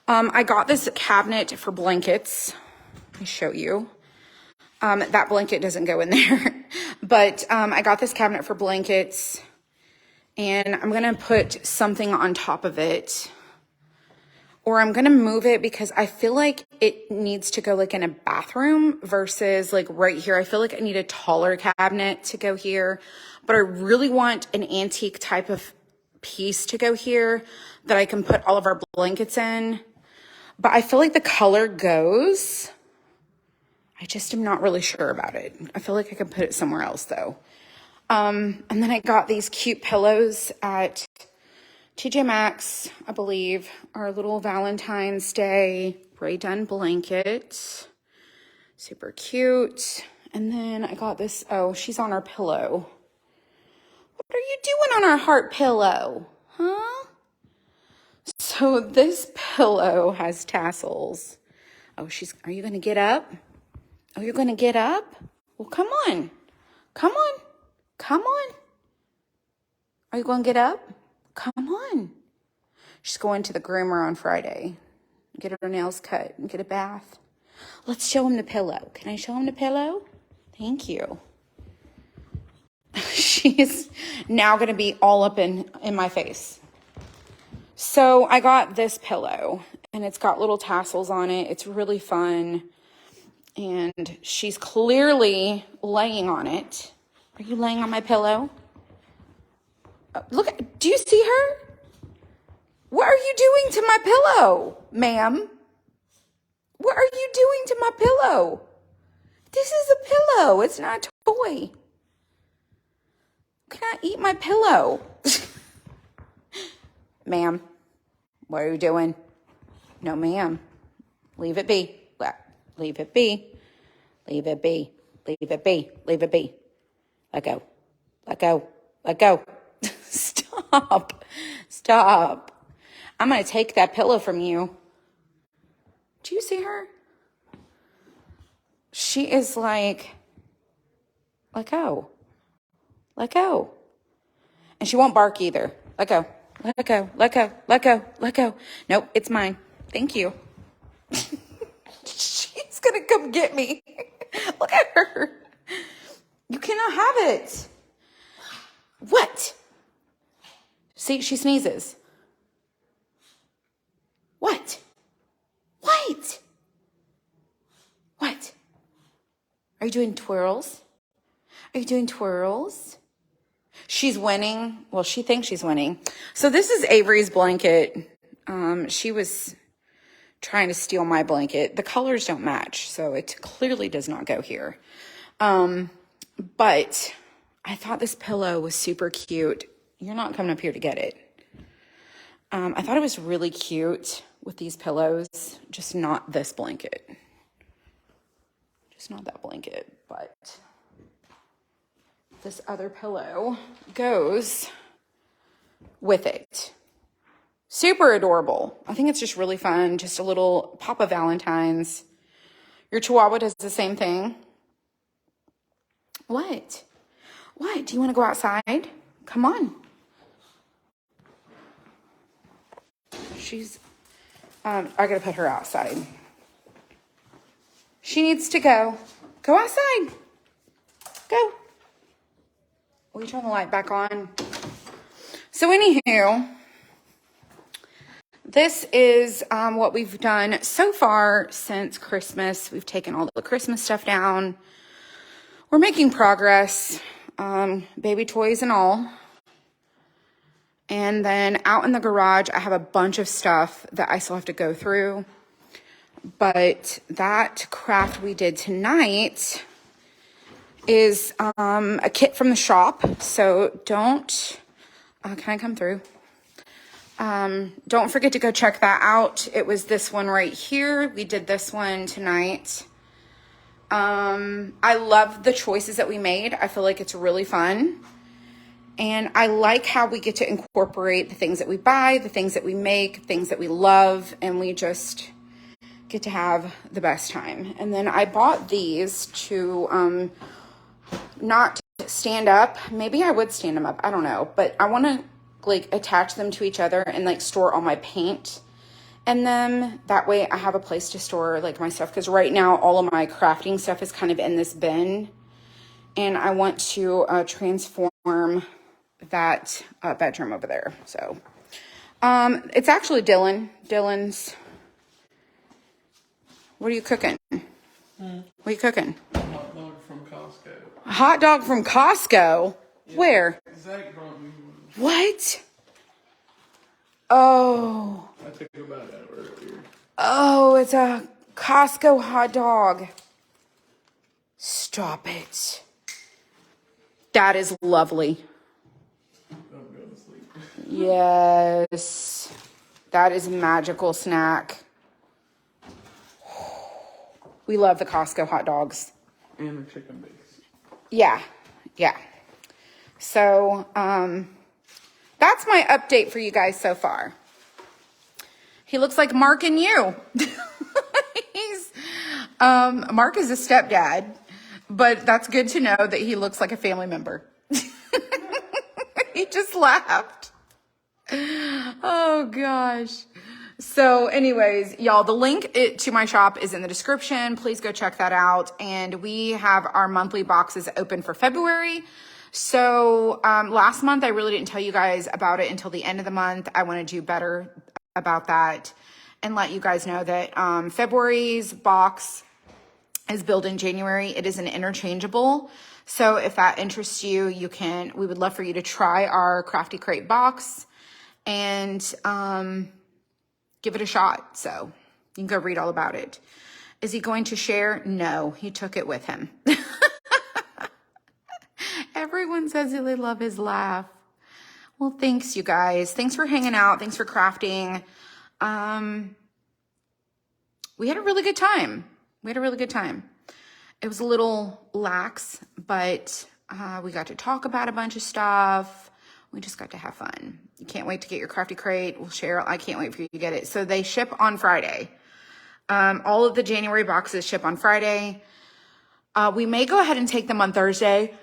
I got this cabinet for blankets. Let me show you. That blanket doesn't go in there. But I got this cabinet for blankets, and I'm going to put something on top of it. Or I'm going to move it because I feel like it needs to go like in a bathroom versus like right here. I feel like I need a taller cabinet to go here. But I really want an antique type of piece to go here that I can put all of our blankets in. But I feel like the color goes. I just am not really sure about it. I feel like I could put it somewhere else though. And then I got these cute pillows at TJ Maxx, I believe. Our little Valentine's Day Ray Dunn blanket. Super cute. And then I got this, oh, she's on our pillow. What are you doing on our heart pillow? Huh? So this pillow has tassels. Oh, are you going to get up? Oh, you're going to get up? Well, come on. Come on. Come on. Are you going to get up? Come on. She's going to the groomer on Friday. Get her nails cut and get a bath. Let's show him the pillow. Can I show him the pillow? Thank you. She is now going to be all up in my face. So I got this pillow, and it's got little tassels on it. It's really fun. And she's clearly laying on it. Are you laying on my pillow? Look, do you see her? What are you doing to my pillow, ma'am? What are you doing to my pillow? This is a pillow. It's not a toy. Can I eat my pillow? Ma'am, what are you doing? No, ma'am. Leave it be. Leave it be. Leave it be. Leave it be. Leave it be. Let go. Let go. Let go. Stop. Stop. I'm going to take that pillow from you. Do you see her? She is like, let go. Let go. And she won't bark either. Let go. Let go. Let go. Let go. Let go. Nope, it's mine. Thank you. She's going to come get me. Look at her. You cannot have it. What? See, she sneezes. What? What? What? Are you doing twirls? Are you doing twirls? She's winning. Well, she thinks she's winning. So this is Avery's blanket. She was trying to steal my blanket. The colors don't match, so it clearly does not go here. But I thought this pillow was super cute. You're not coming up here to get it. I thought it was really cute with these pillows, just not this blanket. Just not that blanket, but this other pillow goes with it. Super adorable. I think it's just really fun. Just a little Papa Valentine's. Your Chihuahua does the same thing. What? What? Do you want to go outside? Come on. I gotta put her outside. She needs to go. Go outside. Go. Will you turn the light back on? So anywho, this is what we've done so far since Christmas. We've taken all the Christmas stuff down. We're making progress, baby toys and all. And then out in the garage, I have a bunch of stuff that I still have to go through. But that craft we did tonight is a kit from the shop. So don't, can I come through? Don't forget to go check that out. It was this one right here. We did this one tonight. I love the choices that we made. I feel like it's really fun. And I like how we get to incorporate the things that we buy, the things that we make, things that we love, and we just get to have the best time. And then I bought these to not stand up. Maybe I would stand them up. I don't know. But I want to like attach them to each other and like store all my paint. And then that way I have a place to store like my stuff. Because right now all of my crafting stuff is kind of in this bin. And I want to transform that bedroom over there. So it's actually Dylan's. What are you cooking? What are you cooking? Hot dog from Costco. A hot dog from Costco? Yeah, Where? Zach brought me one. What? Oh. I took a bite out earlier. Oh, it's a Costco hot dog. Stop it. That is lovely. Don't go to sleep. Yes. That is a magical snack. We love the Costco hot dogs. And the chicken base. Yeah. So, that's my update for you guys so far. He looks like Mark and you. He's, Mark is a stepdad, but that's good to know that he looks like a family member. He just laughed. Oh gosh. So anyways, y'all, the link to my shop is in the description. Please go check that out. And we have our monthly boxes open for February. So last month, I really didn't tell you guys about it until the end of the month. I want to do better about that and let you guys know that February's box is billed in January. It is an interchangeable. So if that interests you, we would love for you to try our Crafty Crate box and give it a shot. So you can go read all about it. Is he going to share? No, he took it with him. Everyone says they love his laugh. Well, thanks, you guys. Thanks for hanging out. Thanks for crafting. We had a really good time. It was a little lax, but we got to talk about a bunch of stuff. We just got to have fun. You can't wait to get your Crafty Crate. We'll share. I can't wait for you to get it. So they ship on Friday. All of the January boxes ship on Friday. We may go ahead and take them on Thursday.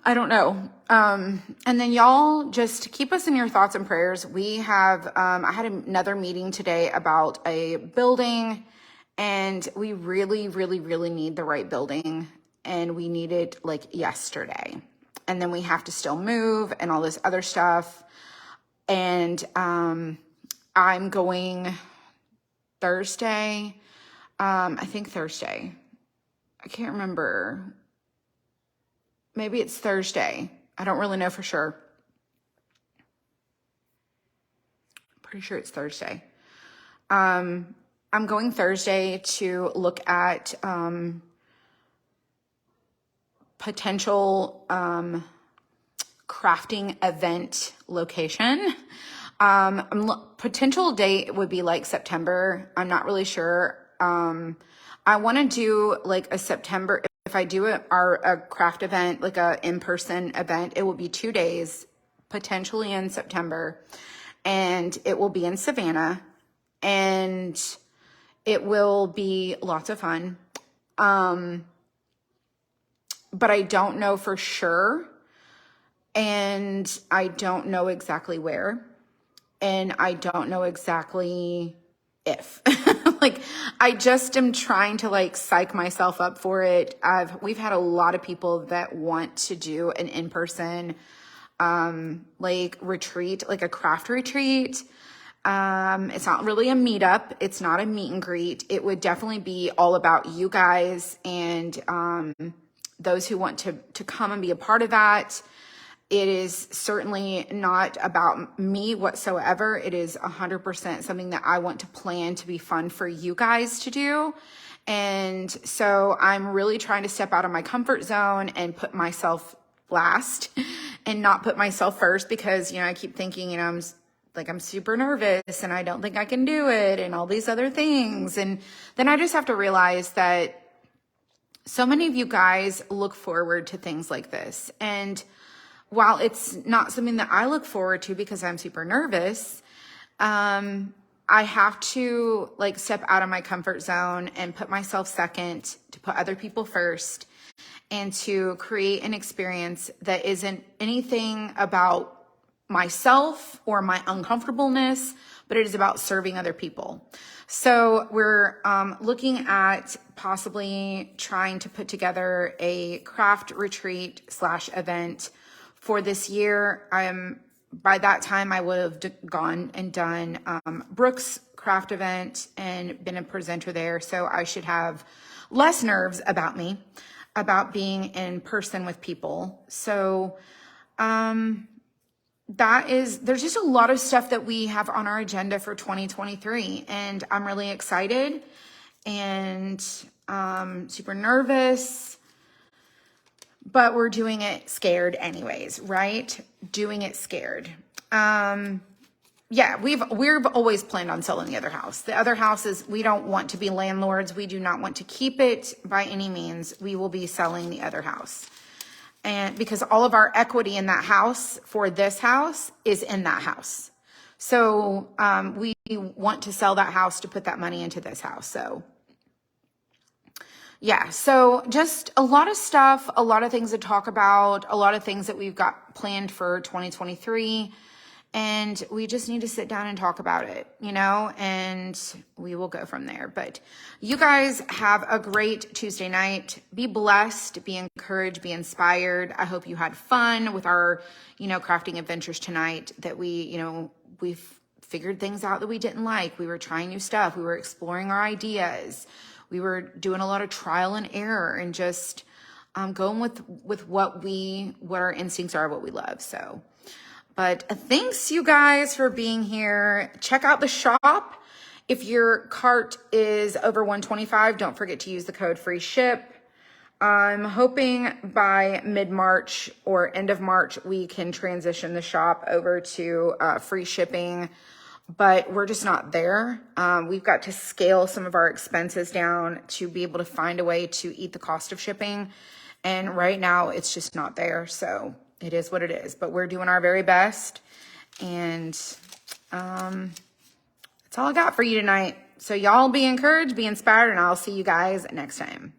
I don't know. And then y'all just keep us in your thoughts and prayers. We have, I had another meeting today about a building, and we really, really, really need the right building, and we need it like yesterday. And then we have to still move and all this other stuff. And I'm going Thursday. I think Thursday. I can't remember. Maybe it's Thursday. I don't really know for sure. Pretty sure it's Thursday. I'm going Thursday to look at potential crafting event location. Potential date would be like September. I'm not really sure. I want to do like a September. If I do a craft event, like a in-person event, it will be 2 days, potentially in September, and it will be in Savannah, and it will be lots of fun. But I don't know for sure, and I don't know exactly where, and I don't know exactly if. Like, I just am trying to like psych myself up for it. We've had a lot of people that want to do an in-person like retreat, like a craft retreat. It's not really a meetup. It's not a meet and greet. It would definitely be all about you guys and those who want to come and be a part of that. It is certainly not about me whatsoever. It is 100% something that I want to plan to be fun for you guys to do. And so I'm really trying to step out of my comfort zone and put myself last and not put myself first, because, I keep thinking, I'm super nervous and I don't think I can do it and all these other things. And then I just have to realize that so many of you guys look forward to things like this. And while it's not something that I look forward to because I'm super nervous, I have to like step out of my comfort zone and put myself second, to put other people first, and to create an experience that isn't anything about myself or my uncomfortableness, but it is about serving other people. So we're looking at possibly trying to put together a craft retreat / event for this year. By that time, I would have gone and done Brooke's craft event and been a presenter there. So I should have less nerves about being in person with people. So there's just a lot of stuff that we have on our agenda for 2023. And I'm really excited and super nervous. But we're doing it scared anyways, right? Doing it scared. Yeah, we've always planned on selling the other house. The other house is, we don't want to be landlords. We do not want to keep it by any means. We will be selling the other house. And because all of our equity in that house for this house is in that house. So we want to sell that house to put that money into this house. So yeah, so just a lot of stuff, a lot of things to talk about, a lot of things that we've got planned for 2023. And we just need to sit down and talk about it, and we will go from there. But you guys have a great Tuesday night. Be blessed, be encouraged, be inspired. I hope you had fun with our, crafting adventures tonight, that we've figured things out that we didn't like. We were trying new stuff. We were exploring our ideas. We were doing a lot of trial and error and just going with what our instincts are, what we love. So, but thanks you guys for being here. Check out the shop. If your cart is over 125, don't forget to use the code free ship. I'm hoping by mid-March or end of March, we can transition the shop over to free shipping, but we're just not there. We've got to scale some of our expenses down to be able to find a way to eat the cost of shipping. And right now it's just not there. So it is what it is, but we're doing our very best. And that's all I got for you tonight. So y'all be encouraged, be inspired, and I'll see you guys next time.